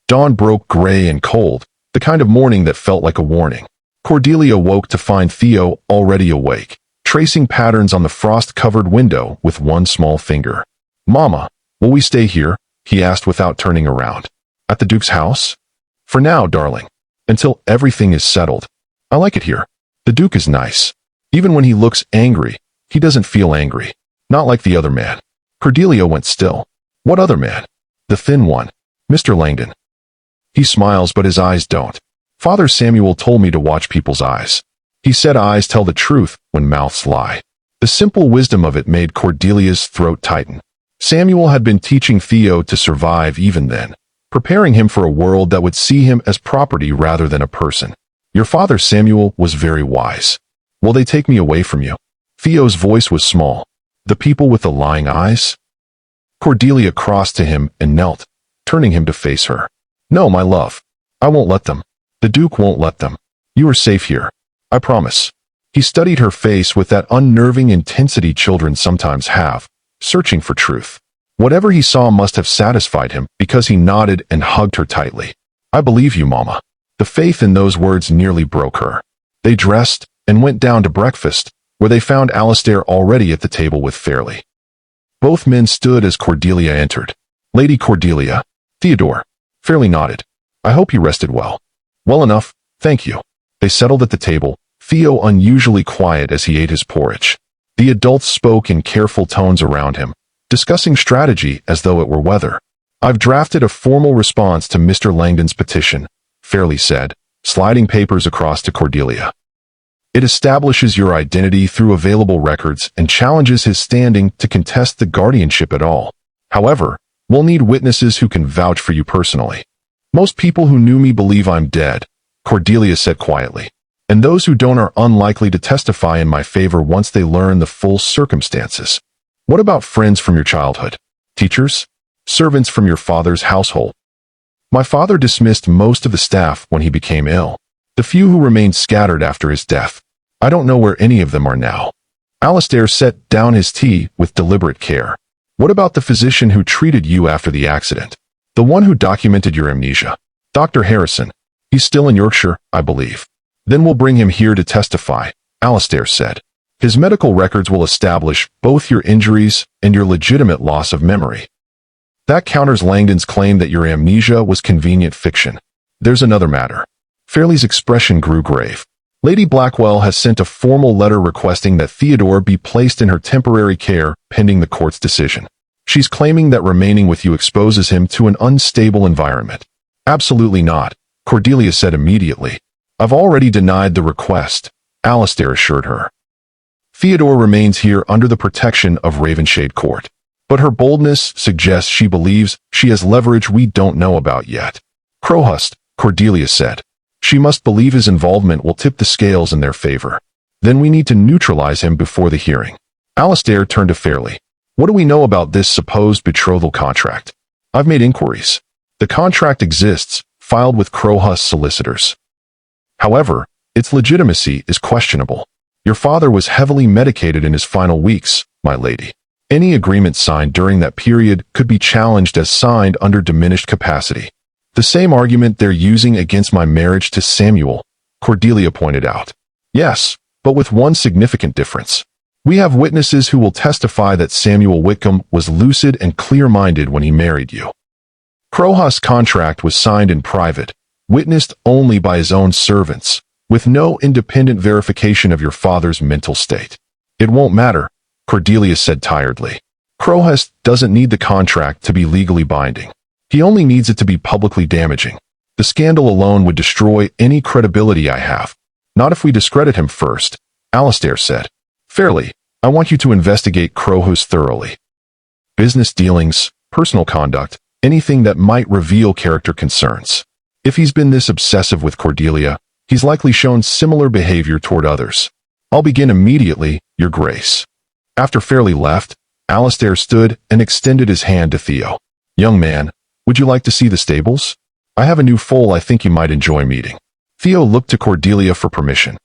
[SPEAKER 1] Dawn broke gray and cold, the kind of morning that felt like a warning. Cordelia woke to find Theo already awake, tracing patterns on the frost-covered window with one small finger. Mama, will we stay here? He asked without turning around. At the Duke's house? For now, darling. Until everything is settled. I like it here. The Duke is nice. Even when he looks angry, he doesn't feel angry. Not like the other man. Cordelia went still. What other man? The thin one. Mr. Langdon. He smiles, but his eyes don't. Father Samuel told me to watch people's eyes. He said eyes tell the truth when mouths lie. The simple wisdom of it made Cordelia's throat tighten. Samuel had been teaching Theo to survive even then, preparing him for a world that would see him as property rather than a person. Your father Samuel was very wise. Will they take me away from you? Theo's voice was small. The people with the lying eyes? Cordelia crossed to him and knelt, turning him to face her. No, my love. I won't let them. The Duke won't let them. You are safe here. I promise. He studied her face with that unnerving intensity children sometimes have, searching for truth. Whatever he saw must have satisfied him because he nodded and hugged her tightly. I believe you, Mama. The faith in those words nearly broke her. They dressed and went down to breakfast, where they found Alistair already at the table with Fairley. Both men stood as Cordelia entered. Lady Cordelia. Theodore. Fairley nodded. I hope you rested well. Well enough, thank you. They settled at the table, Theo unusually quiet as he ate his porridge. The adults spoke in careful tones around him, discussing strategy as though it were weather. I've drafted a formal response to Mr. Langdon's petition, Fairley said, sliding papers across to Cordelia. It establishes your identity through available records and challenges his standing to contest the guardianship at all. However, we'll need witnesses who can vouch for you personally. Most people who knew me believe I'm dead, Cordelia said quietly, and those who don't are unlikely to testify in my favor once they learn the full circumstances. What about friends from your childhood? Teachers? Servants from your father's household? My father dismissed most of the staff when he became ill. The few who remained scattered after his death. I don't know where any of them are now. Alistair set down his tea with deliberate care. What about the physician who treated you after the accident? The one who documented your amnesia? Dr. Harrison. He's still in Yorkshire, I believe. Then we'll bring him here to testify, Alistair said. His medical records will establish both your injuries and your legitimate loss of memory. That counters Langdon's claim that your amnesia was convenient fiction. There's another matter. Fairley's expression grew grave. Lady Blackwell has sent a formal letter requesting that Theodore be placed in her temporary care pending the court's decision. She's claiming that remaining with you exposes him to an unstable environment. Absolutely not, Cordelia said immediately. I've already denied the request, Alistair assured her. Theodore remains here under the protection of Ravenshade Court. But her boldness suggests she believes she has leverage we don't know about yet. Crowhurst, Cordelia said. She must believe his involvement will tip the scales in their favor. Then we need to neutralize him before the hearing. Alistair turned to Fairley. What do we know about this supposed betrothal contract? I've made inquiries. The contract exists, filed with Crowhurst solicitors. However, its legitimacy is questionable. Your father was heavily medicated in his final weeks, my lady. Any agreement signed during that period could be challenged as signed under diminished capacity. The same argument they're using against my marriage to Samuel, Cordelia pointed out. Yes, but with one significant difference. We have witnesses who will testify that Samuel Whitcomb was lucid and clear-minded when he married you. Crowhurst's contract was signed in private, witnessed only by his own servants, with no independent verification of your father's mental state. It won't matter, Cordelia said tiredly. Crowhurst doesn't need the contract to be legally binding. He only needs it to be publicly damaging. The scandal alone would destroy any credibility I have. Not if we discredit him first, Alistair said. Fairly, I want you to investigate Crowhurst thoroughly. Business dealings, personal conduct, anything that might reveal character concerns. If he's been this obsessive with Cordelia, he's likely shown similar behavior toward others. I'll begin immediately, Your Grace. After Fairley left, Alistair stood and extended his hand to Theo. Young man, would you like to see the stables? I have a new foal I think you might enjoy meeting. Theo looked to Cordelia for permission.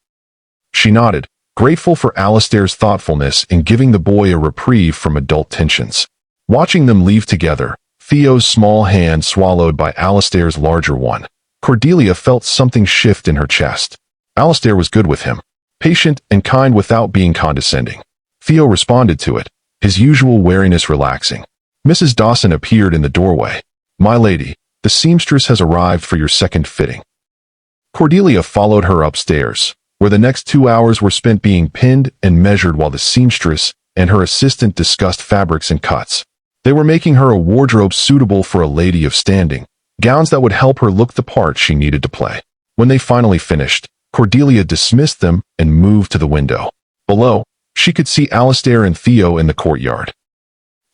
[SPEAKER 1] She nodded, grateful for Alistair's thoughtfulness in giving the boy a reprieve from adult tensions. Watching them leave together, Theo's small hand swallowed by Alistair's larger one, Cordelia felt something shift in her chest. Alistair was good with him, patient and kind without being condescending. Theo responded to it, his usual wariness relaxing. Mrs. Dawson appeared in the doorway. My lady, the seamstress has arrived for your second fitting. Cordelia followed her upstairs, where the next 2 hours were spent being pinned and measured while the seamstress and her assistant discussed fabrics and cuts. They were making her a wardrobe suitable for a lady of standing, gowns that would help her look the part she needed to play. When they finally finished, Cordelia dismissed them and moved to the window. Below, she could see Alistair and Theo in the courtyard.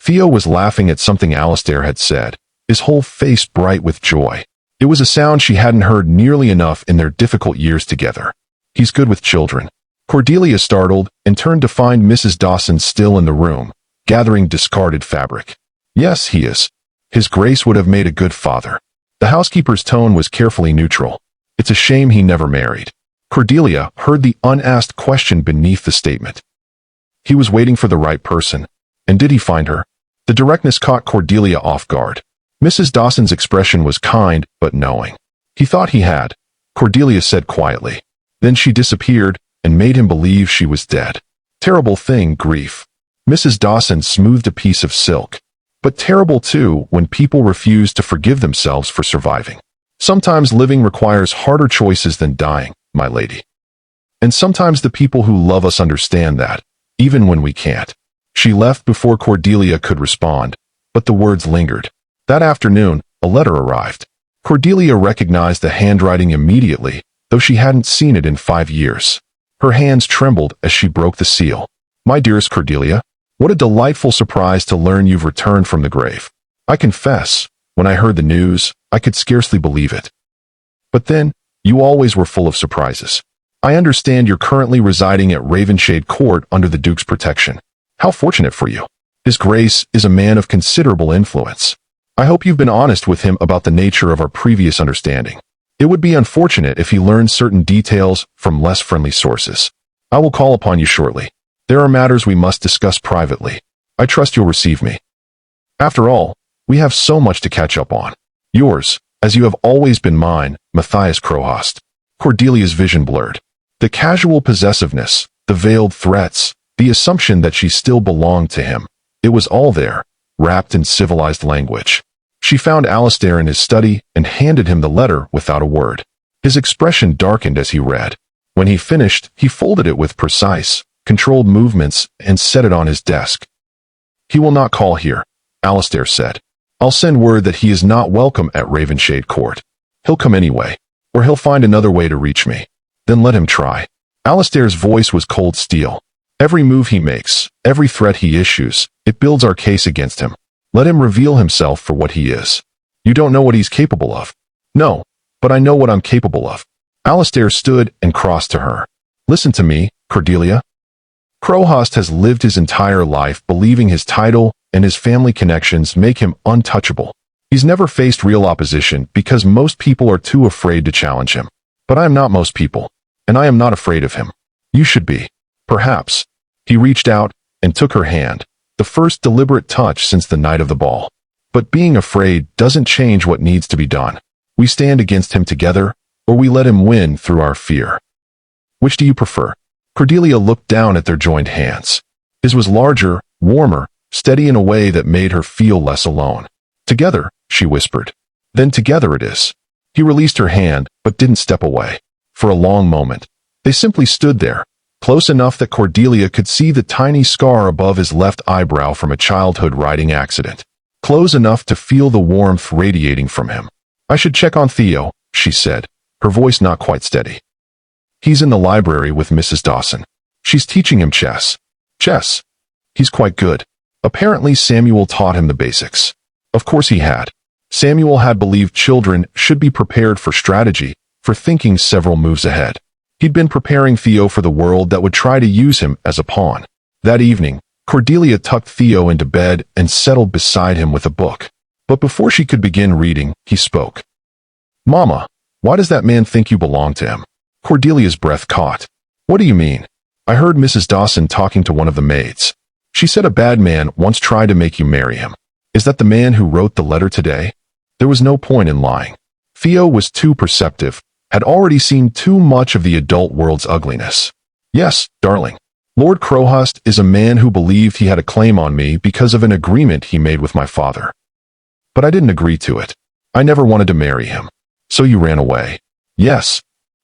[SPEAKER 1] Theo was laughing at something Alistair had said, his whole face bright with joy. It was a sound she hadn't heard nearly enough in their difficult years together. He's good with children. Cordelia startled and turned to find Mrs. Dawson still in the room, gathering discarded fabric. Yes, he is. His Grace would have made a good father. The housekeeper's tone was carefully neutral. It's a shame he never married. Cordelia heard the unasked question beneath the statement. He was waiting for the right person. And did he find her? The directness caught Cordelia off guard. Mrs. Dawson's expression was kind but knowing. He thought he had, Cordelia said quietly. Then she disappeared and made him believe she was dead. Terrible thing, grief. Mrs. Dawson smoothed a piece of silk. But terrible too when people refuse to forgive themselves for surviving. Sometimes living requires harder choices than dying, my lady. And sometimes the people who love us understand that, even when we can't. She left before Cordelia could respond, but the words lingered. That afternoon, a letter arrived. Cordelia recognized the handwriting immediately, though she hadn't seen it in 5 years. Her hands trembled as she broke the seal. My dearest Cordelia, what a delightful surprise to learn you've returned from the grave. I confess, when I heard the news, I could scarcely believe it. But then, you always were full of surprises. I understand you're currently residing at Ravenshade Court under the Duke's protection. How fortunate for you. His Grace is a man of considerable influence. I hope you've been honest with him about the nature of our previous understanding. It would be unfortunate if he learned certain details from less friendly sources. I will call upon you shortly. There are matters we must discuss privately. I trust you'll receive me. After all, we have so much to catch up on. Yours, as you have always been mine, Matthias Crowhurst. Cordelia's vision blurred. The casual possessiveness, The veiled threats, the assumption that she still belonged to him. It was all there, wrapped in civilized language. She found Alistair in his study and handed him the letter without a word. His expression darkened as he read. When he finished, he folded it with precise, controlled movements and set it on his desk. "He will not call here," Alistair said. "I'll send word that he is not welcome at Ravenshade Court. He'll come anyway, or he'll find another way to reach me. Then let him try." Alistair's voice was cold steel. "Every move he makes, every threat he issues, it builds our case against him. Let him reveal himself for what he is. You don't know what he's capable of." "No, but I know what I'm capable of." Alistair stood and crossed to her. "Listen to me, Cordelia. Crowhurst has lived his entire life believing his title and his family connections make him untouchable. He's never faced real opposition because most people are too afraid to challenge him. But I am not most people, and I am not afraid of him. You should be. Perhaps." He reached out and took her hand, the first deliberate touch since the night of the ball. "But being afraid doesn't change what needs to be done. We stand against him together, or we let him win through our fear. Which do you prefer?" Cordelia looked down at their joined hands. His was larger, warmer, steady in a way that made her feel less alone. "Together," she whispered. "Then together it is." He released her hand, but didn't step away. For a long moment, they simply stood there, close enough that Cordelia could see the tiny scar above his left eyebrow from a childhood riding accident. Close enough to feel the warmth radiating from him. "I should check on Theo," she said, her voice not quite steady. "He's in the library with Mrs. Dawson. She's teaching him chess." "Chess? He's quite good." Apparently Samuel taught him the basics. Of course he had. Samuel had believed children should be prepared for strategy, for thinking several moves ahead. He'd been preparing Theo for the world that would try to use him as a pawn. That evening, Cordelia tucked Theo into bed and settled beside him with a book. But before she could begin reading, he spoke. "Mama, why does that man think you belong to him?" Cordelia's breath caught. "What do you mean?" "I heard Mrs. Dawson talking to one of the maids. She said a bad man once tried to make you marry him. Is that the man who wrote the letter today?" There was no point in lying. Theo was too perceptive, had already seen too much of the adult world's ugliness. "Yes, darling. Lord Crowhurst is a man who believed he had a claim on me because of an agreement he made with my father. But I didn't agree to it. I never wanted to marry him. So you ran away." "Yes.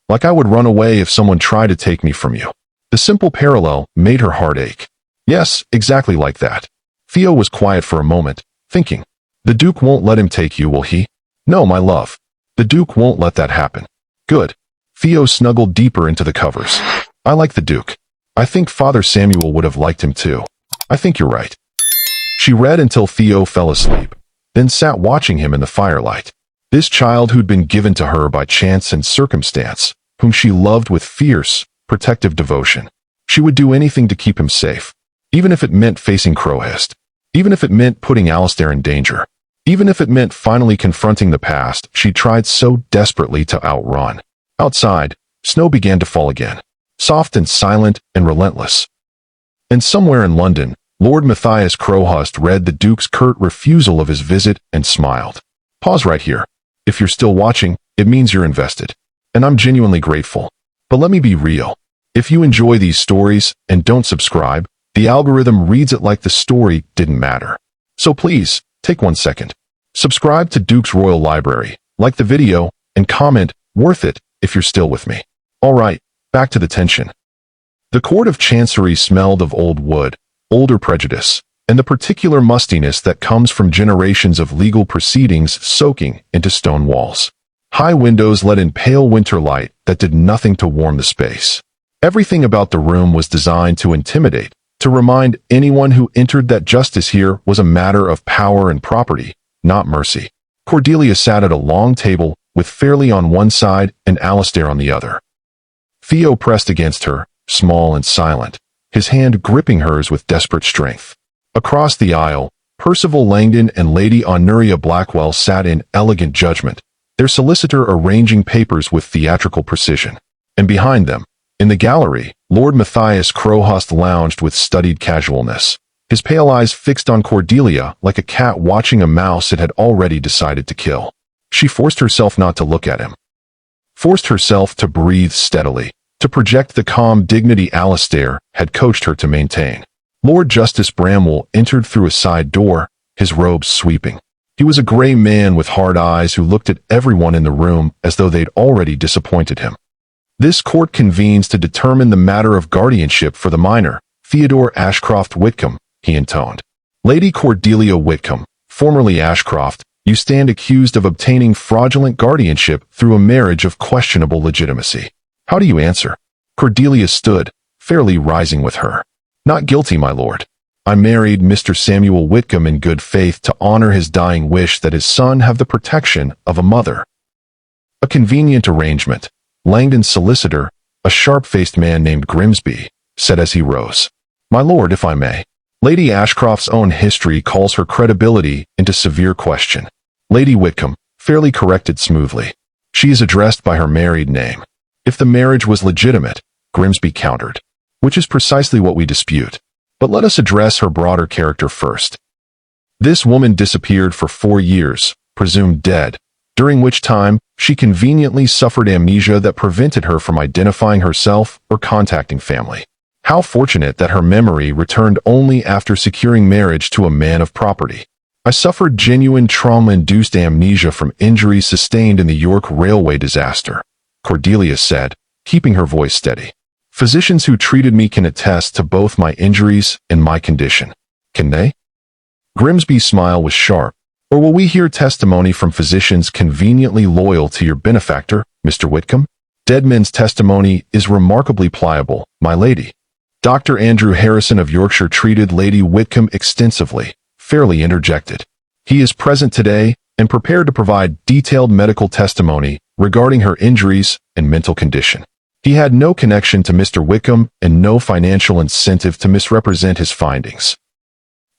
[SPEAKER 1] Like I would run away if someone tried to take me from you." The simple parallel made her heart ache. "Yes, exactly like that." Theo was quiet for a moment, thinking. "The Duke won't let him take you, will he?" "No, my love. The Duke won't let that happen." "Good." Theo snuggled deeper into the covers. "I like the Duke. I think Father Samuel would have liked him too. I think you're right." She read until Theo fell asleep, then sat watching him in the firelight. This child who'd been given to her by chance and circumstance, whom she loved with fierce, protective devotion. She would do anything to keep him safe, even if it meant facing Crowhurst, even if it meant putting Alistair in danger, even if it meant finally confronting the past she tried so desperately to outrun. Outside, snow began to fall again, soft and silent and relentless. And somewhere in London, Lord Matthias Crowhurst read the Duke's curt refusal of his visit and smiled. Pause right here. If you're still watching, it means you're invested. And I'm genuinely grateful. But let me be real. If you enjoy these stories and don't subscribe, the algorithm reads it like the story didn't matter. So please, take 1 second. Subscribe to Duke's Royal Library, like the video, and comment, "Worth it," if you're still with me. Alright, back to the tension. The Court of Chancery smelled of old wood, older prejudice, and the particular mustiness that comes from generations of legal proceedings soaking into stone walls. High windows let in pale winter light that did nothing to warm the space. Everything about the room was designed to intimidate, to remind anyone who entered that justice here was a matter of power and property, not mercy. Cordelia sat at a long table, with Fairley on one side and Alistair on the other. Theo pressed against her, small and silent, his hand gripping hers with desperate strength. Across the aisle, Percival Langdon and Lady Honoria Blackwell sat in elegant judgment, their solicitor arranging papers with theatrical precision. And behind them, in the gallery, Lord Matthias Crowhurst lounged with studied casualness, his pale eyes fixed on Cordelia like a cat watching a mouse it had already decided to kill. She forced herself not to look at him. Forced herself to breathe steadily, to project the calm dignity Alastair had coached her to maintain. Lord Justice Bramwell entered through a side door, his robes sweeping. He was a gray man with hard eyes who looked at everyone in the room as though they'd already disappointed him. This court convenes to determine the matter of guardianship for the minor, Theodore Ashcroft Whitcomb, he intoned. Lady Cordelia Whitcomb, formerly Ashcroft, you stand accused of obtaining fraudulent guardianship through a marriage of questionable legitimacy. How do you answer? Cordelia stood, fairly rising with her. Not guilty, my lord. I married Mr. Samuel Whitcomb in good faith to honor his dying wish that his son have the protection of a mother. A convenient arrangement, Langdon's solicitor, a sharp-faced man named Grimsby, said as he rose. My lord, if I may. Lady Ashcroft's own history calls her credibility into severe question. Lady Whitcomb, fairly corrected smoothly. She is addressed by her married name. If the marriage was legitimate, Grimsby countered, which is precisely what we dispute. But let us address her broader character first. This woman disappeared for 4 years, presumed dead, during which time she conveniently suffered amnesia that prevented her from identifying herself or contacting family. How fortunate that her memory returned only after securing marriage to a man of property. I suffered genuine trauma-induced amnesia from injuries sustained in the York Railway disaster, Cordelia said, keeping her voice steady. Physicians who treated me can attest to both my injuries and my condition. Can they? Grimsby's smile was sharp. Or will we hear testimony from physicians conveniently loyal to your benefactor, Mr. Whitcomb? Dead men's testimony is remarkably pliable, my lady. Dr. Andrew Harrison of Yorkshire treated Lady Whitcomb extensively, fairly interjected. He is present today and prepared to provide detailed medical testimony regarding her injuries and mental condition. He had no connection to Mr. Whitcomb and no financial incentive to misrepresent his findings.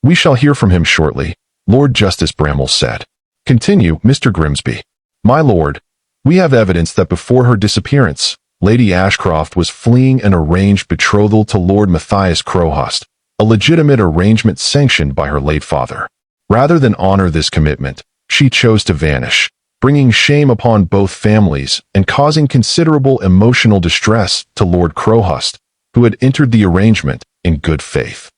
[SPEAKER 1] We shall hear from him shortly, Lord Justice Bramwell said. Continue, Mr. Grimsby. My lord, we have evidence that before her disappearance, Lady Ashcroft was fleeing an arranged betrothal to Lord Matthias Crowhurst, a legitimate arrangement sanctioned by her late father. Rather than honor this commitment, she chose to vanish, bringing shame upon both families and causing considerable emotional distress to Lord Crowhurst, who had entered the arrangement in good faith.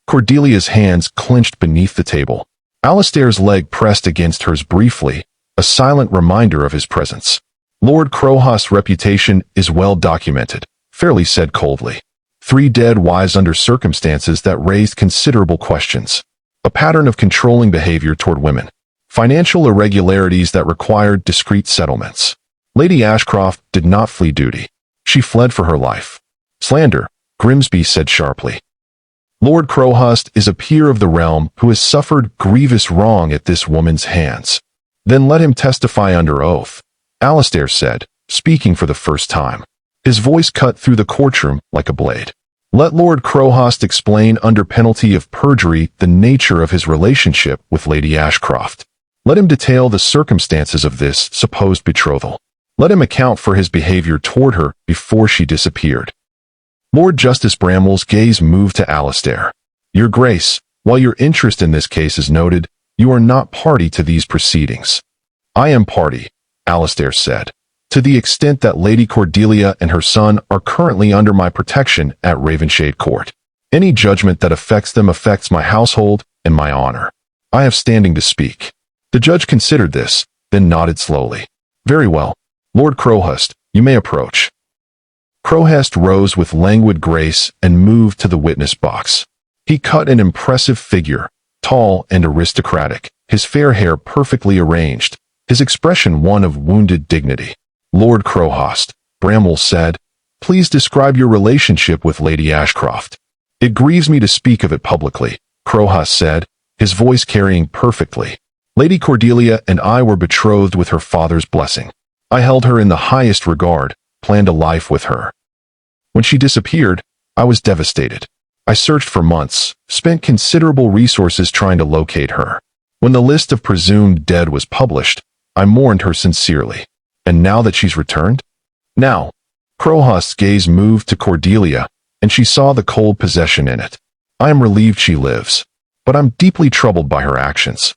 [SPEAKER 1] Cordelia's hands clenched beneath the table. Alastair's leg pressed against hers briefly, a silent reminder of his presence. Lord Crowhurst's reputation is well documented, Fairley said coldly. 3 dead wives under circumstances that raised considerable questions. A pattern of controlling behavior toward women. Financial irregularities that required discreet settlements. Lady Ashcroft did not flee duty. She fled for her life. Slander, Grimsby said sharply. Lord Crowhurst is a peer of the realm who has suffered grievous wrong at this woman's hands. Then let him testify under oath, Alastair said, speaking for the first time. His voice cut through the courtroom like a blade. Let Lord Crowhurst explain under penalty of perjury the nature of his relationship with Lady Ashcroft. Let him detail the circumstances of this supposed betrothal. Let him account for his behavior toward her before she disappeared. Lord Justice Bramwell's gaze moved to Alastair. Your Grace, while your interest in this case is noted, you are not party to these proceedings. I am party, Alastair said, to the extent that Lady Cordelia and her son are currently under my protection at Ravenshade Court. Any judgment that affects them affects my household and my honor. I have standing to speak. The judge considered this, then nodded slowly. Very well. Lord Crowhurst, you may approach. Crowhurst rose with languid grace and moved to the witness box. He cut an impressive figure, tall and aristocratic, his fair hair perfectly arranged, his expression one of wounded dignity. Lord Crowhurst, Bramwell said, please describe your relationship with Lady Ashcroft. It grieves me to speak of it publicly, Crowhurst said, his voice carrying perfectly. Lady Cordelia and I were betrothed with her father's blessing. I held her in the highest regard, planned a life with her. When she disappeared, I was devastated. I searched for months, spent considerable resources trying to locate her. When the list of presumed dead was published, I mourned her sincerely. And now that she's returned? Now, Crowhurst's gaze moved to Cordelia, and she saw the cold possession in it. I am relieved she lives, but I'm deeply troubled by her actions.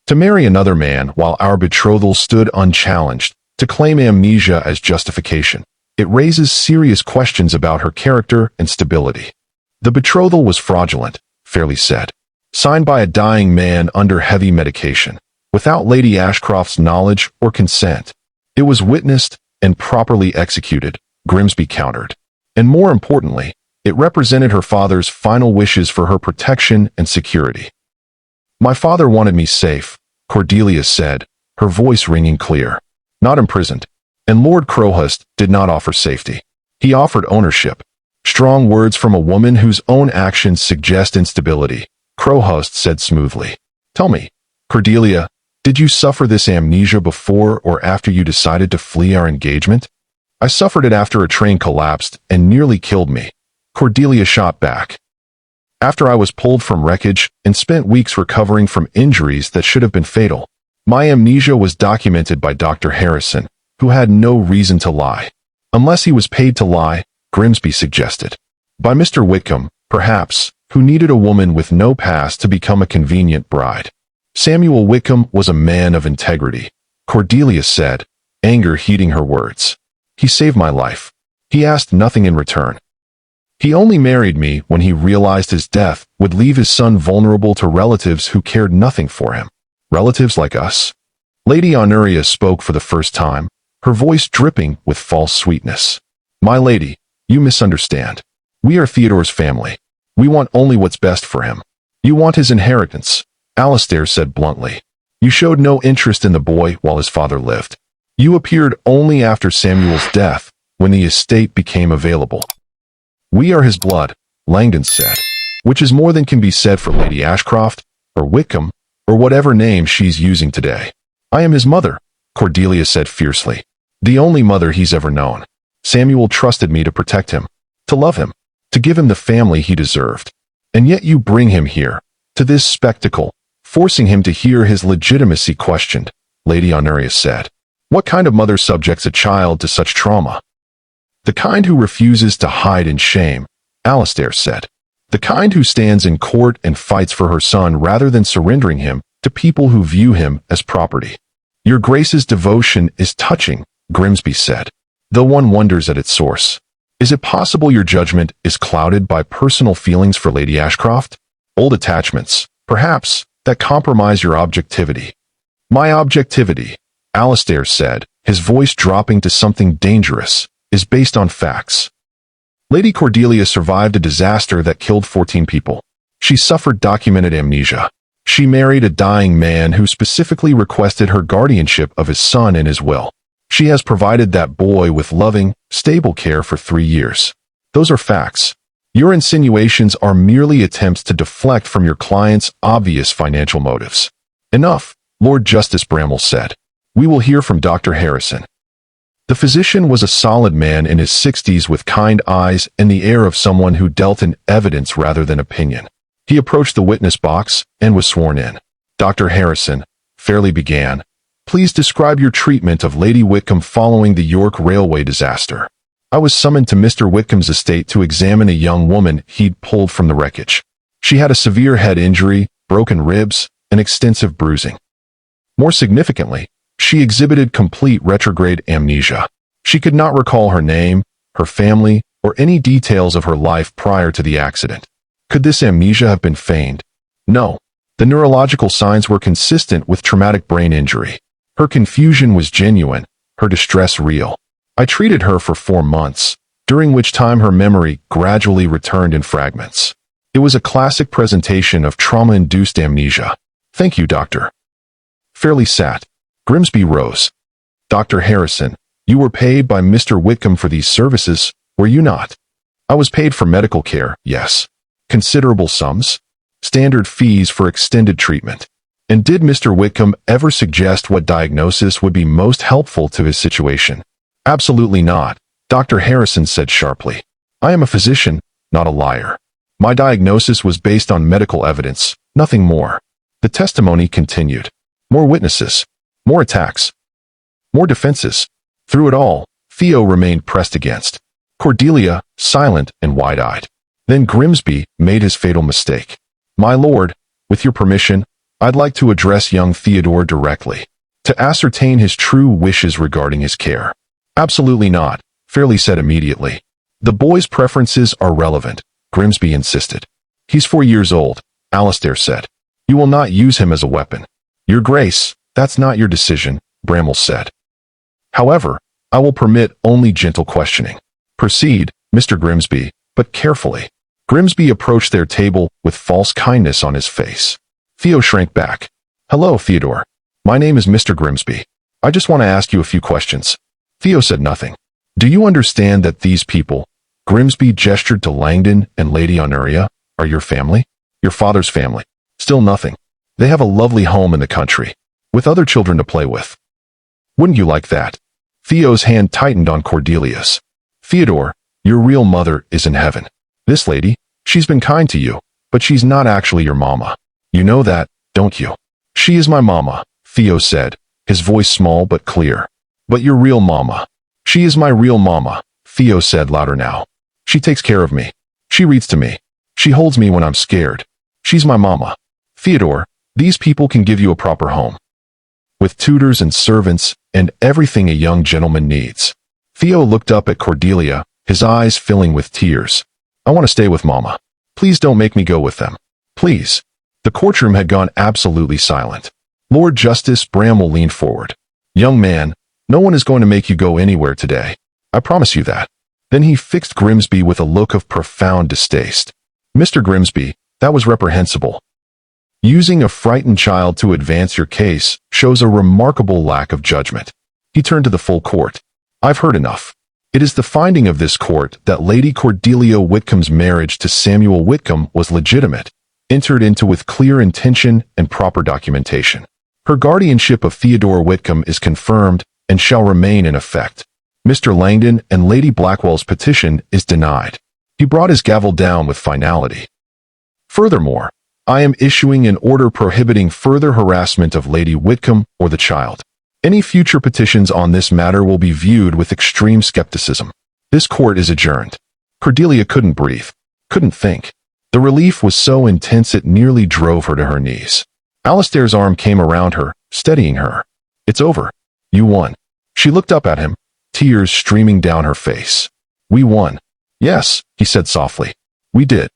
[SPEAKER 1] To marry another man while our betrothal stood unchallenged, to claim amnesia as justification. It raises serious questions about her character and stability. The betrothal was fraudulent, Fairley said. Signed by a dying man under heavy medication, without Lady Ashcroft's knowledge or consent. It was witnessed and properly executed, Grimsby countered. And more importantly, it represented her father's final wishes for her protection and security. My father wanted me safe, Cordelia said, her voice ringing clear. Not imprisoned. And Lord Crowhurst did not offer safety. He offered ownership. Strong words from a woman whose own actions suggest instability, Crowhurst said smoothly. Tell me, Cordelia, did you suffer this amnesia before or after you decided to flee our engagement? I suffered it after a train collapsed and nearly killed me, Cordelia shot back. After I was pulled from wreckage and spent weeks recovering from injuries that should have been fatal. My amnesia was documented by Dr. Harrison, who had no reason to lie. Unless he was paid to lie, Grimsby suggested. By Mr. Whitcomb, perhaps, who needed a woman with no past to become a convenient bride. Samuel Whitcomb was a man of integrity, Cordelia said, anger heating her words. He saved my life. He asked nothing in return. He only married me when he realized his death would leave his son vulnerable to relatives who cared nothing for him. Relatives like us? Lady Honoria spoke for the first time, her voice dripping with false sweetness. My lady, you misunderstand. We are Theodore's family. We want only what's best for him. You want his inheritance, Alistair said bluntly. You showed no interest in the boy while his father lived. You appeared only after Samuel's death, when the estate became available. We are his blood, Langdon said, which is more than can be said for Lady Ashcroft, or Whitcomb, or whatever name she's using today. I am his mother, Cordelia said fiercely. The only mother he's ever known. Samuel trusted me to protect him, to love him, to give him the family he deserved. And yet you bring him here, to this spectacle, forcing him to hear his legitimacy questioned, Lady Honoria said. What kind of mother subjects a child to such trauma? The kind who refuses to hide in shame, Alistair said. The kind who stands in court and fights for her son rather than surrendering him to people who view him as property. Your Grace's devotion is touching, Grimsby said, though one wonders at its source. Is it possible your judgment is clouded by personal feelings for Lady Ashcroft? Old attachments, perhaps, that compromise your objectivity. My objectivity, Alistair said, his voice dropping to something dangerous, is based on facts. Lady Cordelia survived a disaster that killed 14 people. She suffered documented amnesia. She married a dying man who specifically requested her guardianship of his son in his will. She has provided that boy with loving, stable care for 3 years. Those are facts. Your insinuations are merely attempts to deflect from your client's obvious financial motives. Enough, Lord Justice Bramwell said. We will hear from Dr. Harrison. The physician was a solid man in his 60s with kind eyes and the air of someone who dealt in evidence rather than opinion. He approached the witness box and was sworn in. Dr. Harrison, Fairley began, please describe your treatment of Lady Whitcomb following the York Railway disaster. I was summoned to Mr. Whitcomb's estate to examine a young woman he'd pulled from the wreckage. She had a severe head injury, broken ribs, and extensive bruising. More significantly, she exhibited complete retrograde amnesia. She could not recall her name, her family, or any details of her life prior to the accident. Could this amnesia have been feigned? No. The neurological signs were consistent with traumatic brain injury. Her confusion was genuine, her distress real. I treated her for 4 months, during which time her memory gradually returned in fragments. It was a classic presentation of trauma-induced amnesia. Thank you, Doctor. Fairley sat. Grimsby rose. Dr. Harrison, you were paid by Mr. Whitcomb for these services, were you not? I was paid for medical care, yes. Considerable sums? Standard fees for extended treatment. And did Mr. Whitcomb ever suggest what diagnosis would be most helpful to his situation? Absolutely not, Dr. Harrison said sharply. I am a physician, not a liar. My diagnosis was based on medical evidence, nothing more. The testimony continued. More witnesses. More attacks. More defenses. Through it all, Theo remained pressed against. Cordelia, silent and wide-eyed. Then Grimsby made his fatal mistake. My lord, with your permission, I'd like to address young Theodore directly, to ascertain his true wishes regarding his care. Absolutely not, Fairly said immediately. The boy's preferences are relevant, Grimsby insisted. He's 4 years old, Alistair said. You will not use him as a weapon. Your Grace, that's not your decision, Bramwell said. However, I will permit only gentle questioning. Proceed, Mr. Grimsby, but carefully. Grimsby approached their table with false kindness on his face. Theo shrank back. Hello, Theodore. My name is Mr. Grimsby. I just want to ask you a few questions. Theo said nothing. Do you understand that these people, Grimsby gestured to Langdon and Lady Honoria, are your family? Your father's family. Still nothing. They have a lovely home in the country, with other children to play with. Wouldn't you like that? Theo's hand tightened on Cordelia's. Theodore, your real mother is in heaven. This lady, she's been kind to you, but she's not actually your mama. You know that, don't you? She is my mama, Theo said, his voice small but clear. But your real mama. She is my real mama, Theo said louder now. She takes care of me. She reads to me. She holds me when I'm scared. She's my mama. Theodore, these people can give you a proper home. With tutors and servants and everything a young gentleman needs. Theo looked up at Cordelia, his eyes filling with tears. I want to stay with Mama. Please don't make me go with them. Please. The courtroom had gone absolutely silent. Lord Justice Bramwell leaned forward. Young man, no one is going to make you go anywhere today. I promise you that. Then he fixed Grimsby with a look of profound distaste. Mr. Grimsby, that was reprehensible. Using a frightened child to advance your case shows a remarkable lack of judgment. He turned to the full court. I've heard enough. It is the finding of this court that Lady Cordelia Whitcomb's marriage to Samuel Whitcomb was legitimate, entered into with clear intention and proper documentation. Her guardianship of Theodore Whitcomb is confirmed and shall remain in effect. Mr. Langdon and Lady Blackwell's petition is denied. He brought his gavel down with finality. Furthermore, I am issuing an order prohibiting further harassment of Lady Whitcomb or the child. Any future petitions on this matter will be viewed with extreme skepticism. This court is adjourned. Cordelia couldn't breathe, couldn't think. The relief was so intense it nearly drove her to her knees. Alistair's arm came around her, steadying her. It's over. You won. She looked up at him, tears streaming down her face. We won. Yes, he said softly. We did.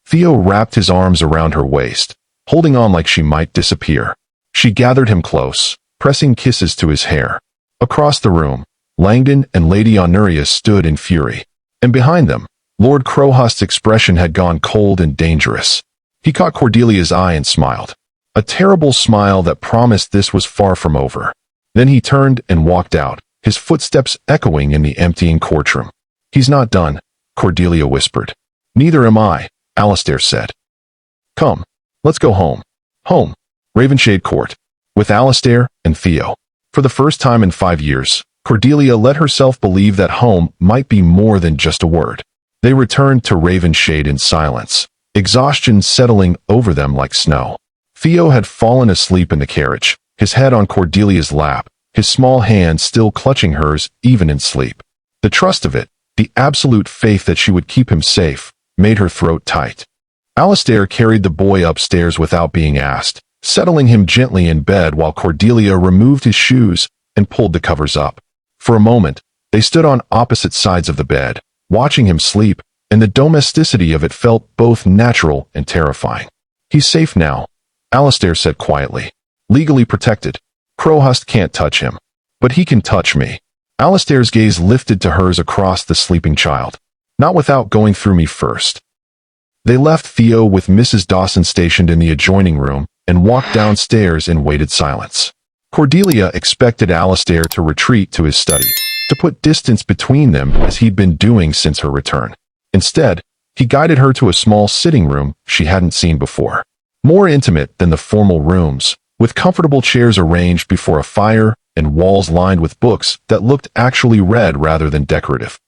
[SPEAKER 1] Theo wrapped his arms around her waist, holding on like she might disappear. She gathered him close, pressing kisses to his hair. Across the room, Langdon and Lady Honoria stood in fury. And behind them, Lord Crowhurst's expression had gone cold and dangerous. He caught Cordelia's eye and smiled. A terrible smile that promised this was far from over. Then he turned and walked out, his footsteps echoing in the emptying courtroom. He's not done, Cordelia whispered. Neither am I, Alistair said. Come, let's go home. Home. Ravenshade Court. With Alistair and Theo. For the first time in 5 years, Cordelia let herself believe that home might be more than just a word. They returned to Ravenshade in silence, exhaustion settling over them like snow. Theo had fallen asleep in the carriage, his head on Cordelia's lap, his small hand still clutching hers even in sleep. The trust of it, the absolute faith that she would keep him safe, made her throat tight. Alistair carried the boy upstairs without being asked, settling him gently in bed while Cordelia removed his shoes and pulled the covers up. For a moment, they stood on opposite sides of the bed, watching him sleep, and the domesticity of it felt both natural and terrifying. He's safe now, Alistair said quietly. Legally protected. Crowhurst can't touch him. But he can touch me. Alistair's gaze lifted to hers across the sleeping child. Not without going through me first. They left Theo with Mrs. Dawson stationed in the adjoining room and walked downstairs in waited silence. Cordelia expected Alistair to retreat to his study, to put distance between them as he'd been doing since her return. Instead, he guided her to a small sitting room she hadn't seen before. More intimate than the formal rooms, with comfortable chairs arranged before a fire and walls lined with books that looked actually read rather than decorative.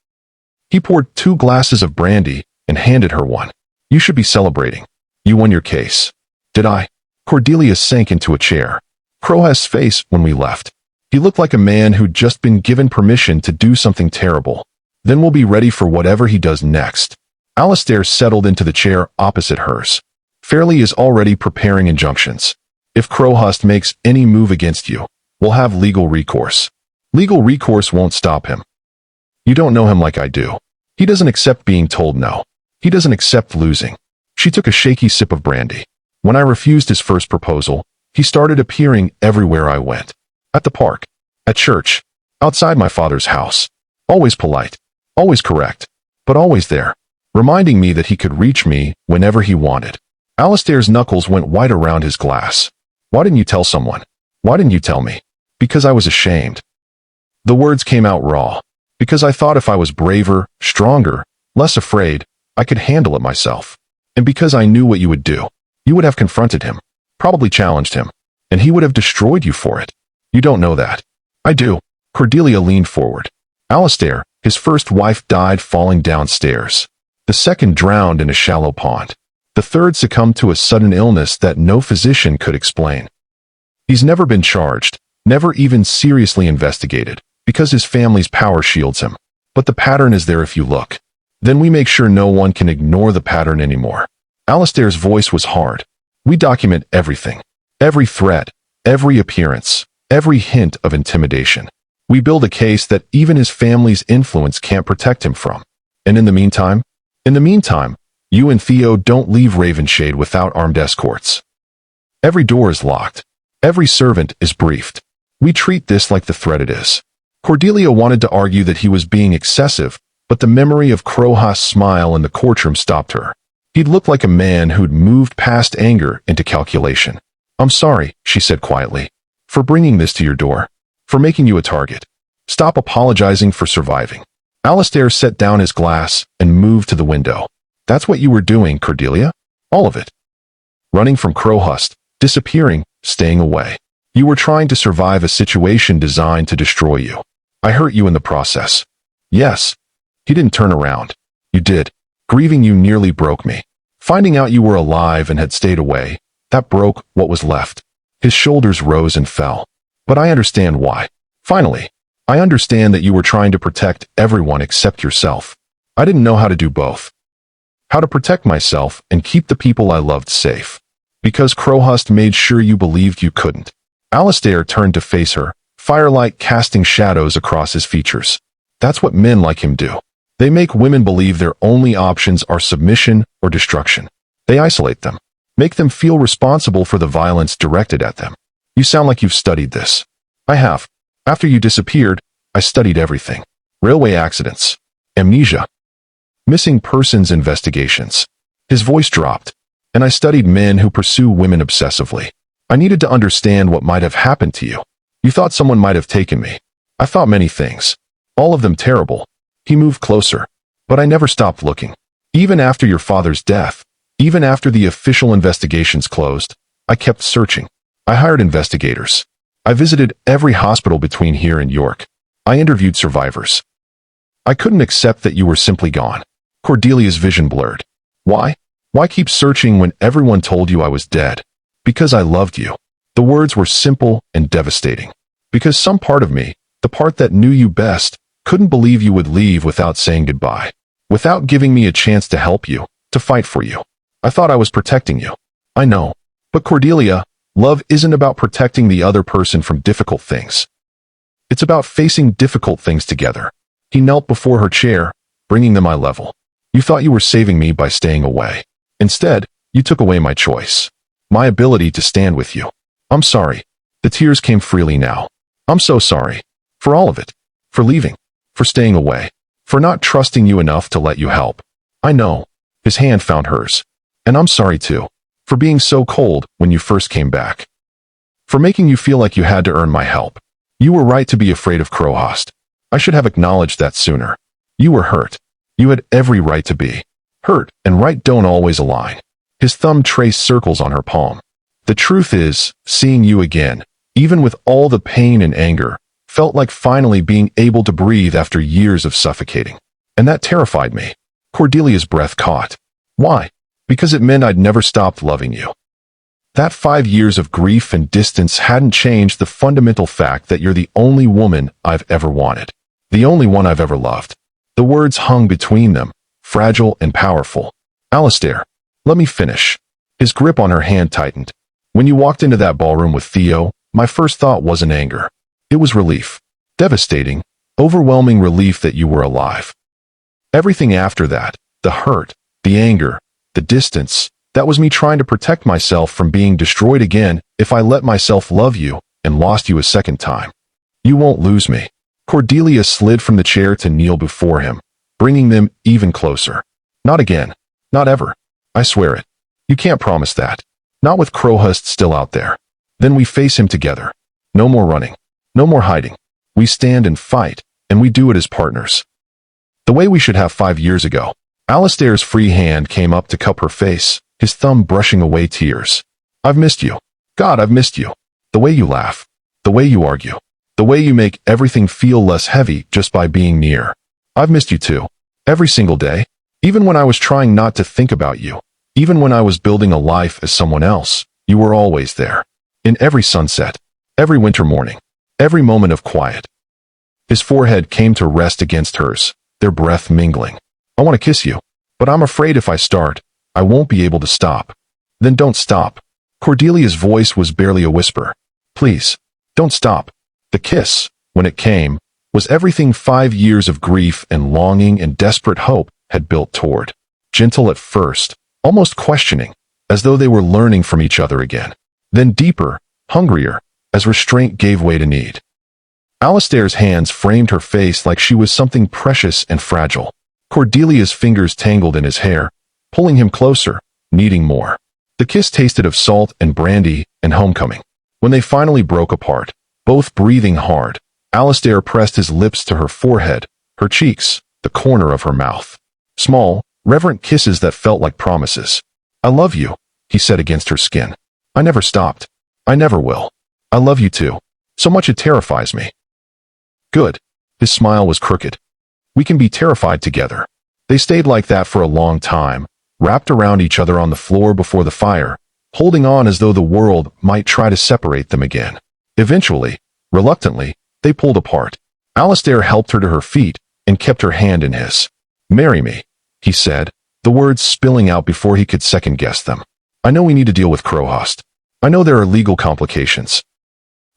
[SPEAKER 1] He poured 2 glasses of brandy and handed her one. You should be celebrating. You won your case. Did I? Cordelia sank into a chair. Crowhurst's face when we left. He looked like a man who'd just been given permission to do something terrible. Then we'll be ready for whatever he does next. Alistair settled into the chair opposite hers. Fairley is already preparing injunctions. If Crowhurst makes any move against you, we'll have legal recourse. Legal recourse won't stop him. You don't know him like I do. He doesn't accept being told no. He doesn't accept losing. She took a shaky sip of brandy. When I refused his first proposal, he started appearing everywhere I went. At the park, at church, outside my father's house. Always polite, always correct, but always there, reminding me that he could reach me whenever he wanted. Alistair's knuckles went white around his glass. Why didn't you tell someone? Why didn't you tell me? Because I was ashamed. The words came out raw. Because I thought if I was braver, stronger, less afraid, I could handle it myself. And because I knew what you would do. You would have confronted him, probably challenged him, and he would have destroyed you for it. You don't know that. I do. Cordelia leaned forward. Alistair, his first wife, died falling downstairs. The second drowned in a shallow pond. The third succumbed to a sudden illness that no physician could explain. He's never been charged, never even seriously investigated, because his family's power shields him. But the pattern is there if you look. Then we make sure no one can ignore the pattern anymore. Alistair's voice was hard. We document everything. Every threat, every appearance, every hint of intimidation. We build a case that even his family's influence can't protect him from. And in the meantime, you and Theo don't leave Ravenshade without armed escorts. Every door is locked. Every servant is briefed. We treat this like the threat it is. Cordelia wanted to argue that he was being excessive, but the memory of Crowhast's smile in the courtroom stopped her. He'd looked like a man who'd moved past anger into calculation. I'm sorry, she said quietly, for bringing this to your door, for making you a target. Stop apologizing for surviving. Alistair set down his glass and moved to the window. That's what you were doing, Cordelia? All of it. Running from Crowhast, disappearing, staying away. You were trying to survive a situation designed to destroy you. I hurt you in the process. Yes. He didn't turn around. You did. Grieving you nearly broke me. Finding out you were alive and had stayed away, that broke what was left. His shoulders rose and fell. But I understand why. Finally, I understand that you were trying to protect everyone except yourself. I didn't know how to do both. How to protect myself and keep the people I loved safe. Because Crowhast made sure you believed you couldn't. Alistair turned to face her, firelight casting shadows across his features. That's what men like him do. They make women believe their only options are submission or destruction. They isolate them, make them feel responsible for the violence directed at them. You sound like you've studied this. I have. After you disappeared, I studied everything. Railway accidents, amnesia, missing persons investigations. His voice dropped, and I studied men who pursue women obsessively. I needed to understand what might have happened to you. You thought someone might have taken me. I thought many things. All of them terrible. He moved closer, but I never stopped looking. Even after your father's death, even after the official investigations closed, I kept searching. I hired investigators. I visited every hospital between here and York. I interviewed survivors. I couldn't accept that you were simply gone. Cordelia's vision blurred. Why? Why keep searching when everyone told you I was dead? Because I loved you. The words were simple and devastating. Because some part of me, the part that knew you best, couldn't believe you would leave without saying goodbye. Without giving me a chance to help you, to fight for you. I thought I was protecting you. I know. But Cordelia, love isn't about protecting the other person from difficult things. It's about facing difficult things together. He knelt before her chair, bringing them eye level. You thought you were saving me by staying away. Instead, you took away my choice. My ability to stand with you. I'm sorry. The tears came freely now. I'm so sorry. For all of it. For leaving. For staying away. For not trusting you enough to let you help. I know. His hand found hers. And I'm sorry too. For being so cold when you first came back. For making you feel like you had to earn my help. You were right to be afraid of Crowhast. I should have acknowledged that sooner. You were hurt. You had every right to be. Hurt and right don't always align. His thumb traced circles on her palm. The truth is, seeing you again, even with all the pain and anger, felt like finally being able to breathe after years of suffocating. And that terrified me. Cordelia's breath caught. Why? Because it meant I'd never stopped loving you. That 5 years of grief and distance hadn't changed the fundamental fact that you're the only woman I've ever wanted. The only one I've ever loved. The words hung between them, fragile and powerful. Alistair, let me finish. His grip on her hand tightened. When you walked into that ballroom with Theo, my first thought wasn't anger. It was relief. Devastating, Overwhelming relief that you were alive. Everything after that, the hurt, the anger, the distance, that was me trying to protect myself from being destroyed again if I let myself love you and lost you a second time. You won't lose me. Cordelia slid from the chair to kneel before him, bringing them even closer. Not again. Not ever. I swear it. You can't promise that. Not with Crowhurst still out there. Then we face him together. No more running. No more hiding. We stand and fight, and we do it as partners. The way we should have 5 years ago. Alistair's free hand came up to cup her face, his thumb brushing away tears. I've missed you. God, I've missed you. The way you laugh. The way you argue. The way you make everything feel less heavy just by being near. I've missed you too. Every single day. Even when I was trying not to think about you. Even when I was building a life as someone else, you were always there. In every sunset. Every winter morning. Every moment of quiet. His forehead came to rest against hers, their breath mingling. I want to kiss you, but I'm afraid if I start, I won't be able to stop. Then don't stop. Cordelia's voice was barely a whisper. Please, don't stop. The kiss, when it came, was everything 5 years of grief and longing and desperate hope had built toward. Gentle at first, almost questioning, as though they were learning from each other again. Then deeper, hungrier, as restraint gave way to need. Alistair's hands framed her face like she was something precious and fragile. Cordelia's fingers tangled in his hair, pulling him closer, needing more. The kiss tasted of salt and brandy and homecoming. When they finally broke apart, both breathing hard, Alistair pressed his lips to her forehead, her cheeks, the corner of her mouth. Small, reverent kisses that felt like promises. I love you, he said against her skin. I never stopped. I never will. I love you too. So much it terrifies me. Good. His smile was crooked. We can be terrified together. They stayed like that for a long time, wrapped around each other on the floor before the fire, holding on as though the world might try to separate them again. Eventually, reluctantly, they pulled apart. Alistair helped her to her feet and kept her hand in his. Marry me, he said, the words spilling out before he could second-guess them. I know we need to deal with Crowhurst. I know there are legal complications.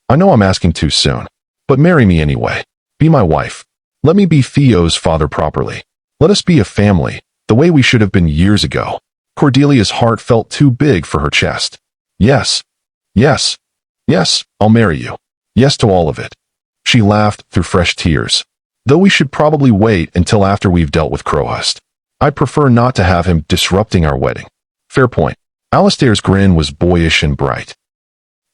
[SPEAKER 1] I know I'm asking too soon. But marry me anyway. Be my wife. Let me be Theo's father properly. Let us be a family, the way we should have been years ago. Cordelia's heart felt too big for her chest. Yes. Yes. Yes, I'll marry you. Yes to all of it. She laughed through fresh tears. Though we should probably wait until after we've dealt with Crowhurst. I'd prefer not to have him disrupting our wedding. Fair point. Alistair's grin was boyish and bright.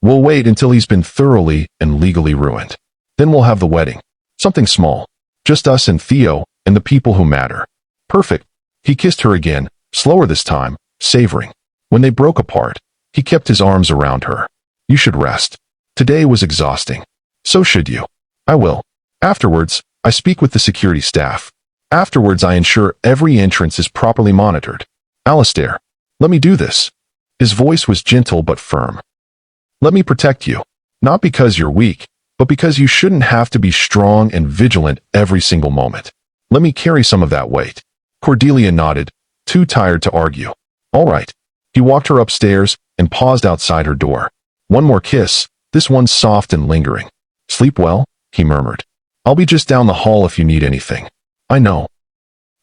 [SPEAKER 1] We'll wait until he's been thoroughly and legally ruined. Then we'll have the wedding. Something small. Just us and Theo and the people who matter. Perfect. He kissed her again, slower this time, savoring. When they broke apart, he kept his arms around her. You should rest. Today was exhausting. So should you. I will. Afterwards, I speak with the security staff. Afterwards, I ensure every entrance is properly monitored. Alistair, let me do this. His voice was gentle but firm. Let me protect you. Not because you're weak, but because you shouldn't have to be strong and vigilant every single moment. Let me carry some of that weight. Cordelia nodded, too tired to argue. All right. He walked her upstairs and paused outside her door. One more kiss, this one soft and lingering. Sleep well, he murmured. I'll be just down the hall if you need anything. I know.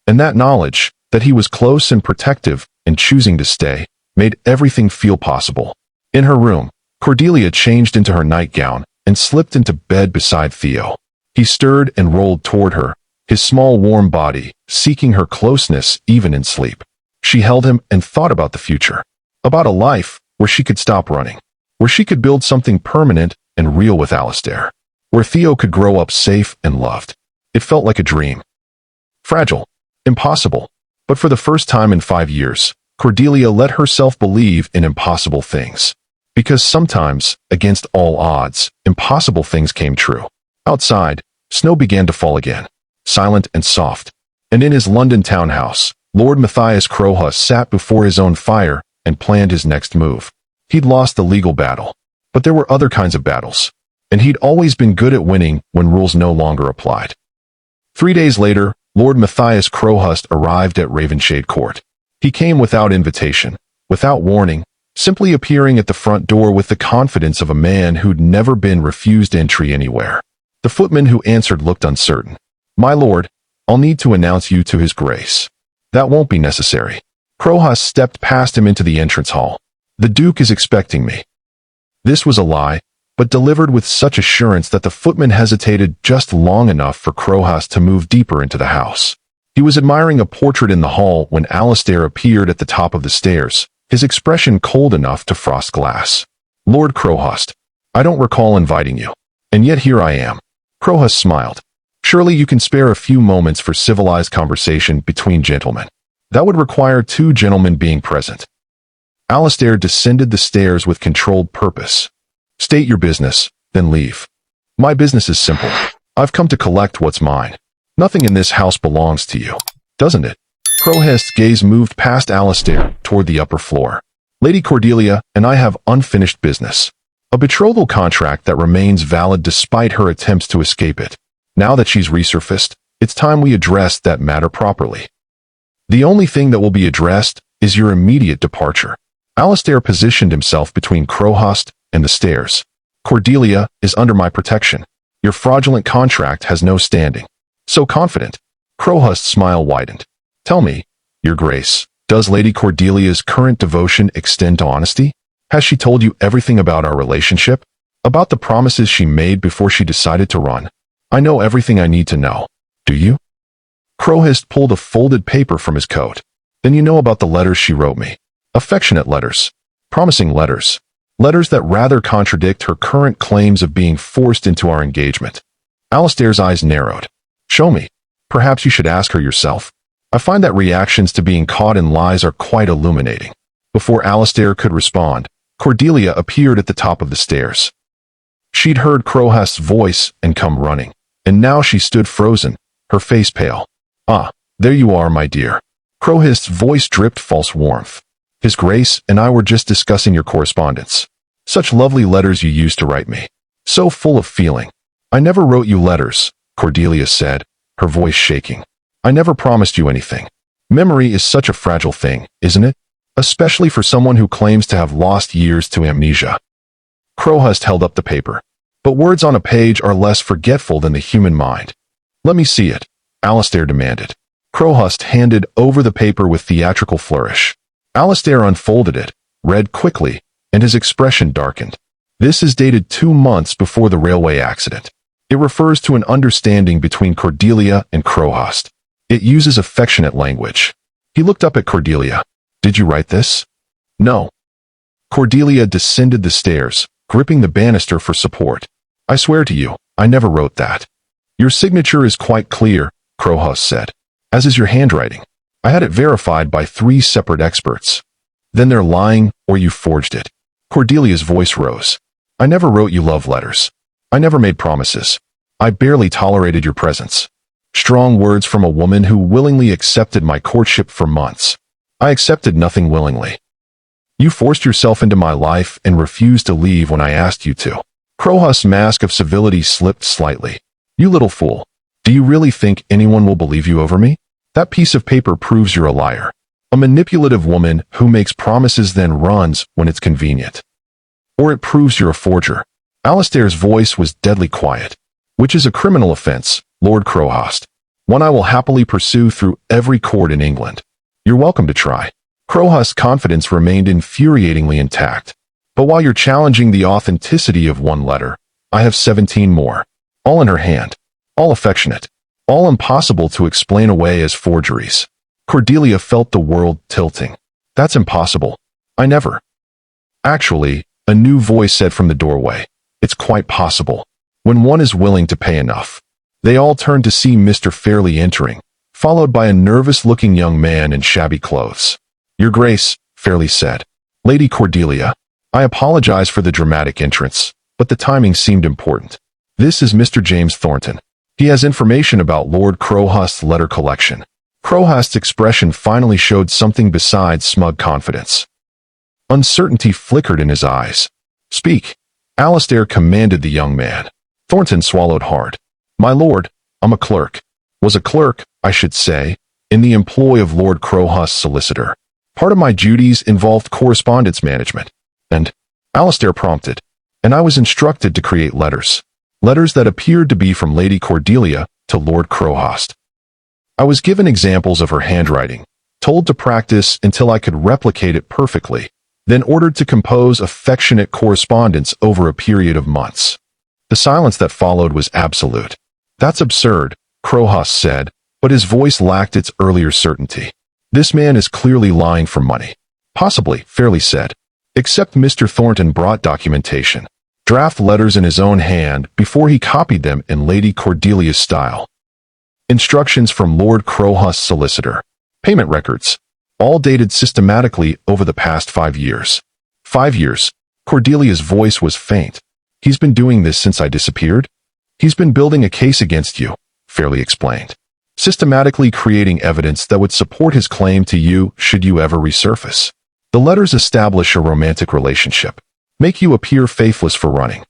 [SPEAKER 1] And that knowledge, that he was close and protective and choosing to stay, made everything feel possible. In her room, Cordelia changed into her nightgown and slipped into bed beside Theo. He stirred and rolled toward her, his small warm body, seeking her closeness even in sleep. She held him and thought about the future. About a life where she could stop running. Where she could build something permanent and real with Alistair. Where Theo could grow up safe and loved. It felt like a dream. Fragile. Impossible. But for the first time in 5 years, Cordelia let herself believe in impossible things. Because sometimes, against all odds, impossible things came true. Outside, snow began to fall again, silent and soft. And in his London townhouse, Lord Matthias Crowhurst sat before his own fire and planned his next move. He'd lost the legal battle, but there were other kinds of battles. And he'd always been good at winning when rules no longer applied. 3 days later, Lord Matthias Crowhurst arrived at Ravenshade Court. He came without invitation, without warning, simply appearing at the front door with the confidence of a man who'd never been refused entry anywhere. The footman who answered looked uncertain. "My lord, I'll need to announce you to his grace." "That won't be necessary." Crowhurst stepped past him into the entrance hall. "The Duke is expecting me." This was a lie, but delivered with such assurance that the footman hesitated just long enough for Crowhurst to move deeper into the house. He was admiring a portrait in the hall when Alistair appeared at the top of the stairs, his expression cold enough to frost glass. "Lord Crowhurst, I don't recall inviting you, and yet here I am." Crowhurst smiled. "Surely you can spare a few moments for civilized conversation between gentlemen. That would require two gentlemen being present." Alistair descended the stairs with controlled purpose. "State your business, then leave." "My business is simple. I've come to collect what's mine. Nothing in this house belongs to you, doesn't it?" Crowhurst's gaze moved past Alistair toward the upper floor. "Lady Cordelia and I have unfinished business. A betrothal contract that remains valid despite her attempts to escape it. Now that she's resurfaced, it's time we address that matter properly. The only thing that will be addressed is your immediate departure." Alistair positioned himself between Crowhurst and the stairs. "Cordelia is under my protection. Your fraudulent contract has no standing." "So confident?" Crowhurst's smile widened. "Tell me, Your Grace, does Lady Cordelia's current devotion extend to honesty? Has she told you everything about our relationship? About the promises she made before she decided to run? I know everything I need to know. Do you?" Crowhurst pulled a folded paper from his coat. "Then you know about the letters she wrote me. Affectionate letters. Promising letters. Letters that rather contradict her current claims of being forced into our engagement." Alistair's eyes narrowed. "Show me. Perhaps you should ask her yourself. I find that reactions to being caught in lies are quite illuminating." Before Alistair could respond, Cordelia appeared at the top of the stairs. She'd heard Crowhurst's voice and come running, and now she stood frozen, her face pale. "Ah, there you are, my dear." Crowhurst's voice dripped false warmth. "His Grace and I were just discussing your correspondence. Such lovely letters you used to write me. So full of feeling." "I never wrote you letters," Cordelia said, her voice shaking. "I never promised you anything. Memory is such a fragile thing, isn't it? Especially for someone who claims to have lost years to amnesia." Crowhurst held up the paper. "But words on a page are less forgetful than the human mind." "Let me see it," Alistair demanded. Crowhurst handed over the paper with theatrical flourish. Alistair unfolded it, read quickly, and his expression darkened. "This is dated 2 months before the railway accident. It refers to an understanding between Cordelia and Crowhurst. It uses affectionate language." He looked up at Cordelia. "Did you write this?" "No." Cordelia descended the stairs, gripping the banister for support. "I swear to you, I never wrote that." "Your signature is quite clear," Crowhurst said, "as is your handwriting. I had it verified by 3 separate experts." "Then they're lying, or you forged it." Cordelia's voice rose. "I never wrote you love letters. I never made promises. I barely tolerated your presence." Strong words from a woman who willingly accepted my courtship for months. "I accepted nothing willingly. You forced yourself into my life and refused to leave when I asked you to." Crowhurst's mask of civility slipped slightly. "You little fool. Do you really think anyone will believe you over me? That piece of paper proves you're a liar. A manipulative woman who makes promises then runs when it's convenient. Or it proves you're a forger." Alistair's voice was deadly quiet. "Which is a criminal offense, Lord Crowhurst. One I will happily pursue through every court in England. You're welcome to try." Crowhurst's confidence remained infuriatingly intact. "But while you're challenging the authenticity of one letter, I have 17 more. All in her hand. All affectionate. All impossible to explain away as forgeries." Cordelia felt the world tilting. "That's impossible. I never." "Actually," a new voice said from the doorway, "it's quite possible, when one is willing to pay enough." They all turned to see Mr. Fairley entering, followed by a nervous-looking young man in shabby clothes. "Your Grace," Fairley said. "Lady Cordelia, I apologize for the dramatic entrance, but the timing seemed important. This is Mr. James Thornton. He has information about Lord Crowhurst's letter collection." Crowhurst's expression finally showed something besides smug confidence. Uncertainty flickered in his eyes. "Speak," Alistair commanded the young man. Thornton swallowed hard. "My lord, I'm a clerk. Was a clerk, I should say, in the employ of Lord Crowhurst's solicitor. Part of my duties involved correspondence management. And," Alistair prompted, "and I was instructed to create letters." letters that appeared to be from Lady Cordelia to Lord Crowhurst. I was given examples of her handwriting, told to practice until I could replicate it perfectly, then ordered to compose affectionate correspondence over a period of months. The silence that followed was absolute. "That's absurd," Crowhurst said, but his voice lacked its earlier certainty. "This man is clearly lying for money." "Possibly," Fairley said. "Except Mr. Thornton brought documentation, draft letters in his own hand before he copied them in Lady Cordelia's style. Instructions from Lord Crowhurst's solicitor. Payment records. All dated systematically over the past 5 years. 5 years. Cordelia's voice was faint. "He's been doing this since I disappeared?" "He's been building a case against you," Fairley explained. "Systematically creating evidence that would support his claim to you should you ever resurface. The letters establish a romantic relationship, make you appear faithless for running,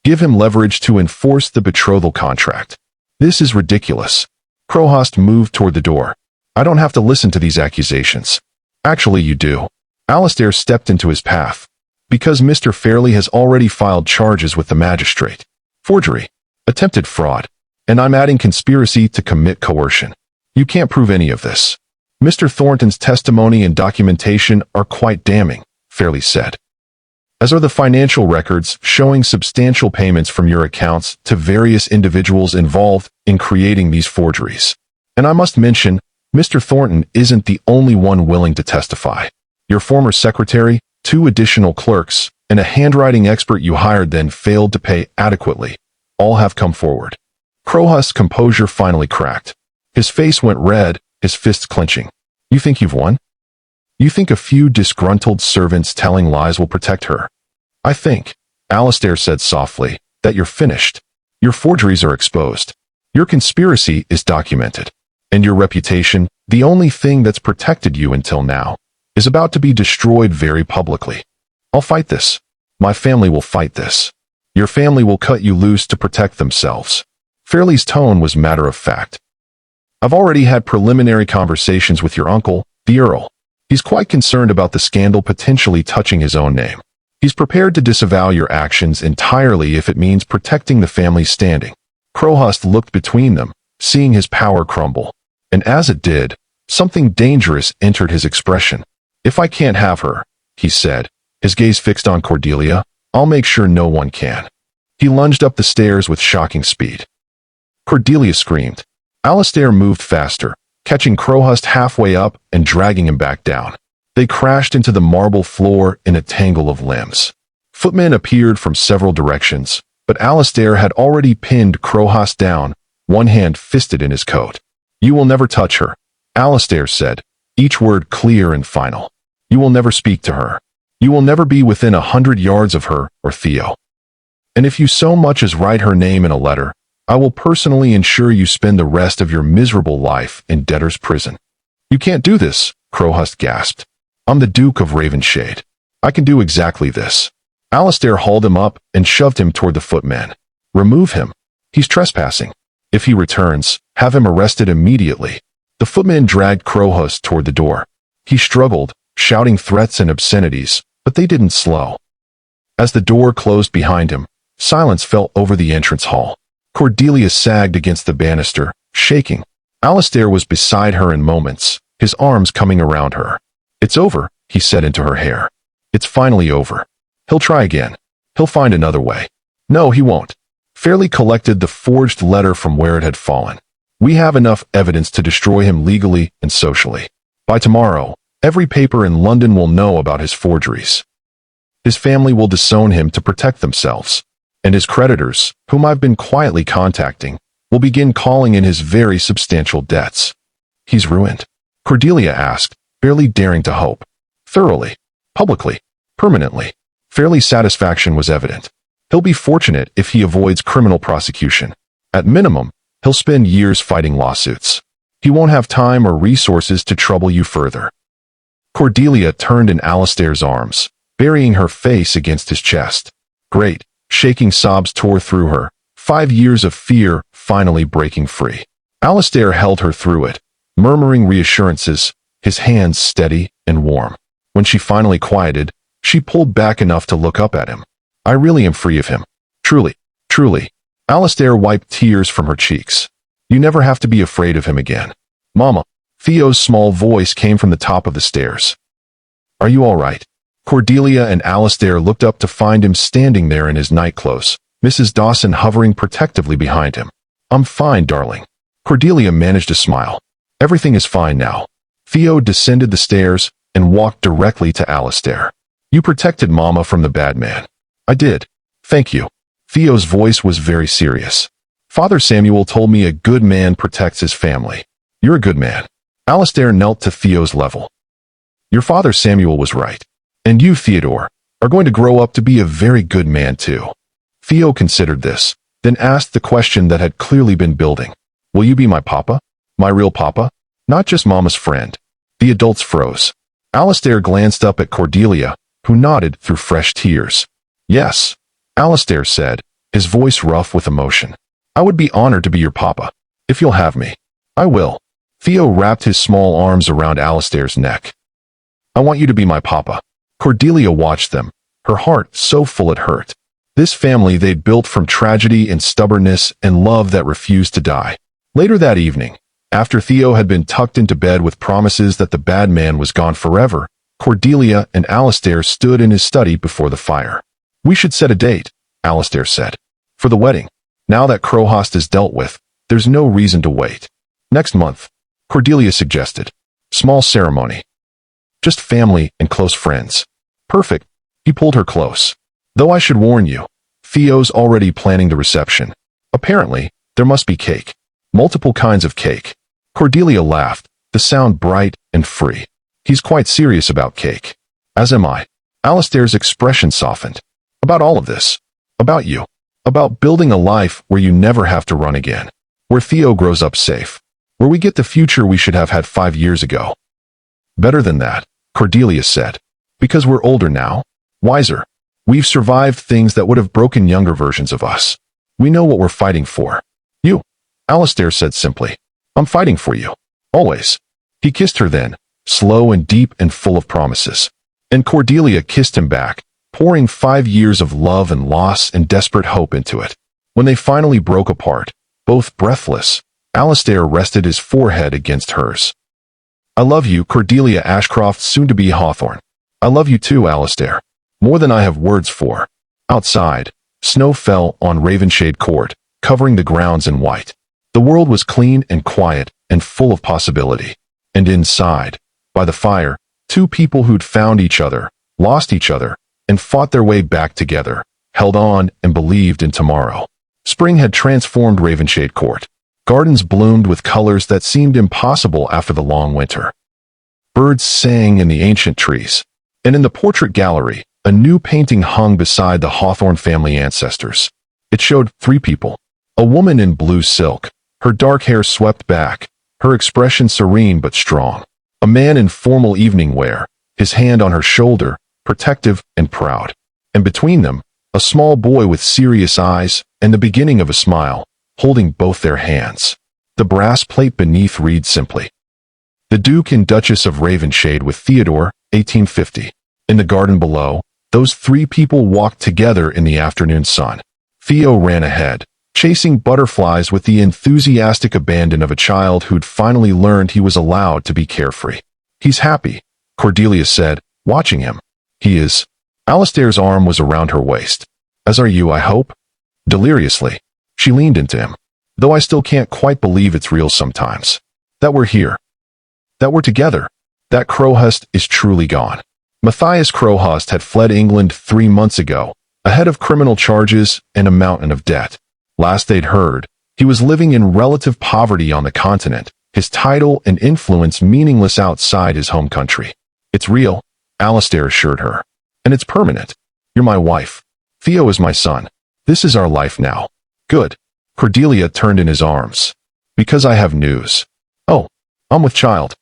[SPEAKER 1] give him leverage to enforce the betrothal contract. This is ridiculous." Crowhurst moved toward the door. "I don't have to listen to these accusations." "Actually, you do." Alistair stepped into his path. "Because Mr. Fairley has already filed charges with the magistrate. Forgery, attempted fraud, and I'm adding conspiracy to commit coercion. You can't prove any of this. Mr. Thornton's testimony and documentation are quite damning," Fairley said, "as are the financial records showing substantial payments from your accounts to various individuals involved in creating these forgeries. And I must mention, Mr. Thornton isn't the only one willing to testify. Your former secretary, 2 additional clerks, and a handwriting expert you hired then failed to pay adequately. All have come forward." Crowhurst's composure finally cracked. His face went red, his fists clenching. "You think you've won? You think a few disgruntled servants telling lies will protect her?" "I think," Alistair said softly, "that you're finished. Your forgeries are exposed. Your conspiracy is documented. And your reputation, the only thing that's protected you until now, is about to be destroyed very publicly. I'll fight this. My family will fight this. Your family will cut you loose to protect themselves." Fairley's tone was matter-of-fact. "I've already had preliminary conversations with your uncle, the Earl. He's quite concerned about the scandal potentially touching his own name. He's prepared to disavow your actions entirely if it means protecting the family's standing." Crowhurst looked between them, seeing his power crumble. And as it did, something dangerous entered his expression. "If I can't have her," he said, his gaze fixed on Cordelia, "I'll make sure no one can." He lunged up the stairs with shocking speed. Cordelia screamed. Alistair moved faster, catching Crowhurst halfway up and dragging him back down. They crashed into the marble floor in a tangle of limbs. Footmen appeared from several directions, but Alistair had already pinned Crowhurst down, one hand fisted in his coat. "You will never touch her," Alistair said, each word clear and final. "You will never speak to her. You will never be within 100 yards of her or Theo. And if you so much as write her name in a letter, I will personally ensure you spend the rest of your miserable life in debtor's prison." "You can't do this," Crowhurst gasped. "I'm the Duke of Ravenshade. I can do exactly this." Alistair hauled him up and shoved him toward the footman. "Remove him. He's trespassing. If he returns, have him arrested immediately." The footman dragged Crowhurst toward the door. He struggled, shouting threats and obscenities, but they didn't slow. As the door closed behind him, silence fell over the entrance hall. Cordelia sagged against the banister, shaking. Alistair was beside her in moments, his arms coming around her. "It's over," he said into her hair. "It's finally over. He'll try again. He'll find another way." "No, he won't." Fairley collected the forged letter from where it had fallen. "We have enough evidence to destroy him legally and socially. By tomorrow, every paper in London will know about his forgeries. His family will disown him to protect themselves, and his creditors, whom I've been quietly contacting, will begin calling in his very substantial debts." "He's ruined?" Cordelia asked, barely daring to hope. "Thoroughly. Publicly. Permanently." Fairley's satisfaction was evident. "He'll be fortunate if he avoids criminal prosecution. At minimum, he'll spend years fighting lawsuits. He won't have time or resources to trouble you further." Cordelia turned in Alistair's arms, burying her face against his chest. Great, shaking sobs tore through her, 5 years of fear finally breaking free. Alistair held her through it, murmuring reassurances, his hands steady and warm. When she finally quieted, she pulled back enough to look up at him. "I really am free of him. Truly, truly." Alistair wiped tears from her cheeks. You never have to be afraid of him again. Mama. Theo's small voice came from the top of the stairs. Are you all right? Cordelia and Alistair looked up to find him standing there in his nightclothes, Mrs. Dawson hovering protectively behind him. I'm fine, darling. Cordelia managed a smile. Everything is fine now. Theo descended the stairs and walked directly to Alistair. You protected Mama from the bad man. I did. Thank you. Theo's voice was very serious. Father Samuel told me a good man protects his family. You're a good man. Alistair knelt to Theo's level. Your father Samuel was right. And you, Theodore, are going to grow up to be a very good man too. Theo considered this, then asked the question that had clearly been building. Will you be my papa? My real papa? Not just Mama's friend. The adults froze. Alistair glanced up at Cordelia, who nodded through fresh tears. Yes, Alistair said, his voice rough with emotion. I would be honored to be your papa. If you'll have me. I will. Theo wrapped his small arms around Alistair's neck. I want you to be my papa. Cordelia watched them, her heart so full it hurt. This family they'd built from tragedy and stubbornness and love that refused to die. Later that evening, after Theo had been tucked into bed with promises that the bad man was gone forever, Cordelia and Alistair stood in his study before the fire. We should set a date, Alistair said. For the wedding. Now that Crowhurst is dealt with, there's no reason to wait. Next month, Cordelia suggested. Small ceremony. Just family and close friends. Perfect. He pulled her close. Though I should warn you, Theo's already planning the reception. Apparently, there must be cake. Multiple kinds of cake. Cordelia laughed, the sound bright and free. He's quite serious about cake. As am I. Alistair's expression softened. About all of this. About you. About building a life where you never have to run again. Where Theo grows up safe. Where we get the future we should have had 5 years ago. Better than that, Cordelia said. Because we're older now. Wiser. We've survived things that would have broken younger versions of us. We know what we're fighting for. You. Alistair said simply. I'm fighting for you. Always. He kissed her then, slow and deep and full of promises. And Cordelia kissed him back, pouring 5 years of love and loss and desperate hope into it. When they finally broke apart, both breathless, Alistair rested his forehead against hers. I love you, Cordelia Ashcroft, soon-to-be Hawthorne. I love you too, Alistair. More than I have words for. Outside, snow fell on Ravenshade Court, covering the grounds in white. The world was clean and quiet and full of possibility. And inside, by the fire, two people who'd found each other, lost each other, and fought their way back together, held on and believed in tomorrow. Spring had transformed Ravenshade Court. Gardens bloomed with colors that seemed impossible after the long winter. Birds sang in the ancient trees. And in the portrait gallery, a new painting hung beside the Hawthorne family ancestors. It showed 3 people. A woman in blue silk, her dark hair swept back, her expression serene but strong. A man in formal evening wear, his hand on her shoulder, protective and proud. And between them, a small boy with serious eyes and the beginning of a smile, holding both their hands. The brass plate beneath read simply, The Duke and Duchess of Ravenshade with Theodore, 1850. In the garden below, those 3 people walked together in the afternoon sun. Theo ran ahead, chasing butterflies with the enthusiastic abandon of a child who'd finally learned he was allowed to be carefree. He's happy, Cordelia said, watching him. He is. Alistair's arm was around her waist. As are you, I hope? Deliriously. She leaned into him. Though I still can't quite believe it's real sometimes. That we're here. That we're together. That Crowhurst is truly gone. Matthias Crowhurst had fled England 3 months ago, ahead of criminal charges and a mountain of debt. Last they'd heard, he was living in relative poverty on the continent, his title and influence meaningless outside his home country. It's real, Alistair assured her. And it's permanent. You're my wife. Theo is my son. This is our life now. Good. Cordelia turned in his arms. Because I have news. Oh, I'm with child.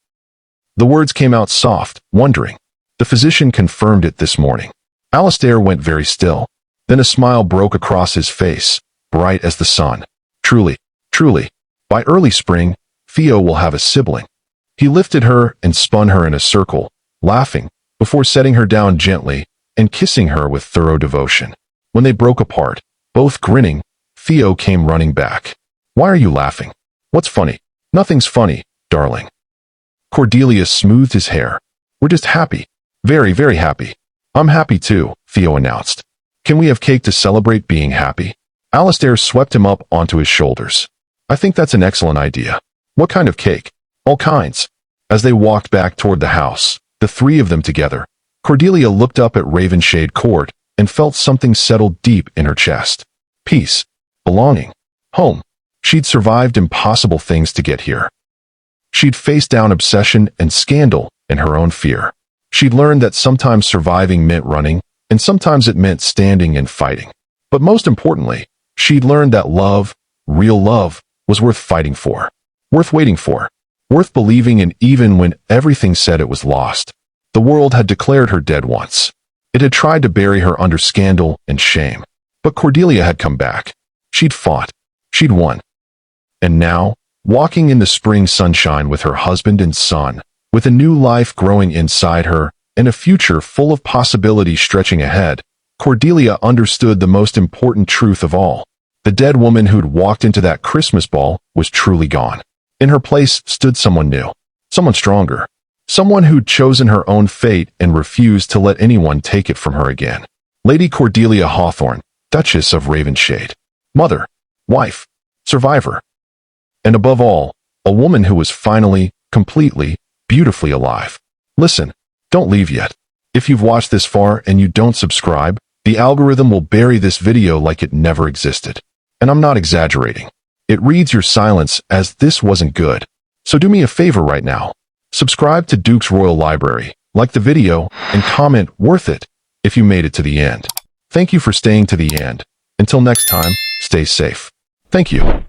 [SPEAKER 1] The words came out soft, wondering. The physician confirmed it this morning. Alistair went very still. Then a smile broke across his face, bright as the sun. Truly, truly, by early spring, Theo will have a sibling. He lifted her and spun her in a circle, laughing, before setting her down gently and kissing her with thorough devotion. When they broke apart, both grinning, Theo came running back. Why are you laughing? What's funny? Nothing's funny, darling. Cordelia smoothed his hair. We're just happy. Very, very happy. I'm happy too, Theo announced. Can we have cake to celebrate being happy? Alistair swept him up onto his shoulders. I think that's an excellent idea. What kind of cake? All kinds. As they walked back toward the house, the three of them together, Cordelia looked up at Ravenshade Court and felt something settle deep in her chest. Peace. Belonging. Home. She'd survived impossible things to get here. She'd faced down obsession and scandal and her own fear. She'd learned that sometimes surviving meant running, and sometimes it meant standing and fighting. But most importantly, she'd learned that love, real love, was worth fighting for, worth waiting for, worth believing in even when everything said it was lost. The world had declared her dead once. It had tried to bury her under scandal and shame. But Cordelia had come back. She'd fought. She'd won. And now, walking in the spring sunshine with her husband and son, with a new life growing inside her and a future full of possibilities stretching ahead, Cordelia understood the most important truth of all. The dead woman who'd walked into that Christmas ball was truly gone. In her place stood someone new, someone stronger, someone who'd chosen her own fate and refused to let anyone take it from her again. Lady Cordelia Hawthorne, Duchess of Ravenshade. Mother, wife, survivor. And above all, a woman who was finally, completely, beautifully alive. Listen, don't leave yet. If you've watched this far and you don't subscribe, the algorithm will bury this video like it never existed. And I'm not exaggerating. It reads your silence as this wasn't good. So do me a favor right now. Subscribe to Duke's Royal Library, like the video, and comment worth it if you made it to the end. Thank you for staying to the end. Until next time, stay safe. Thank you.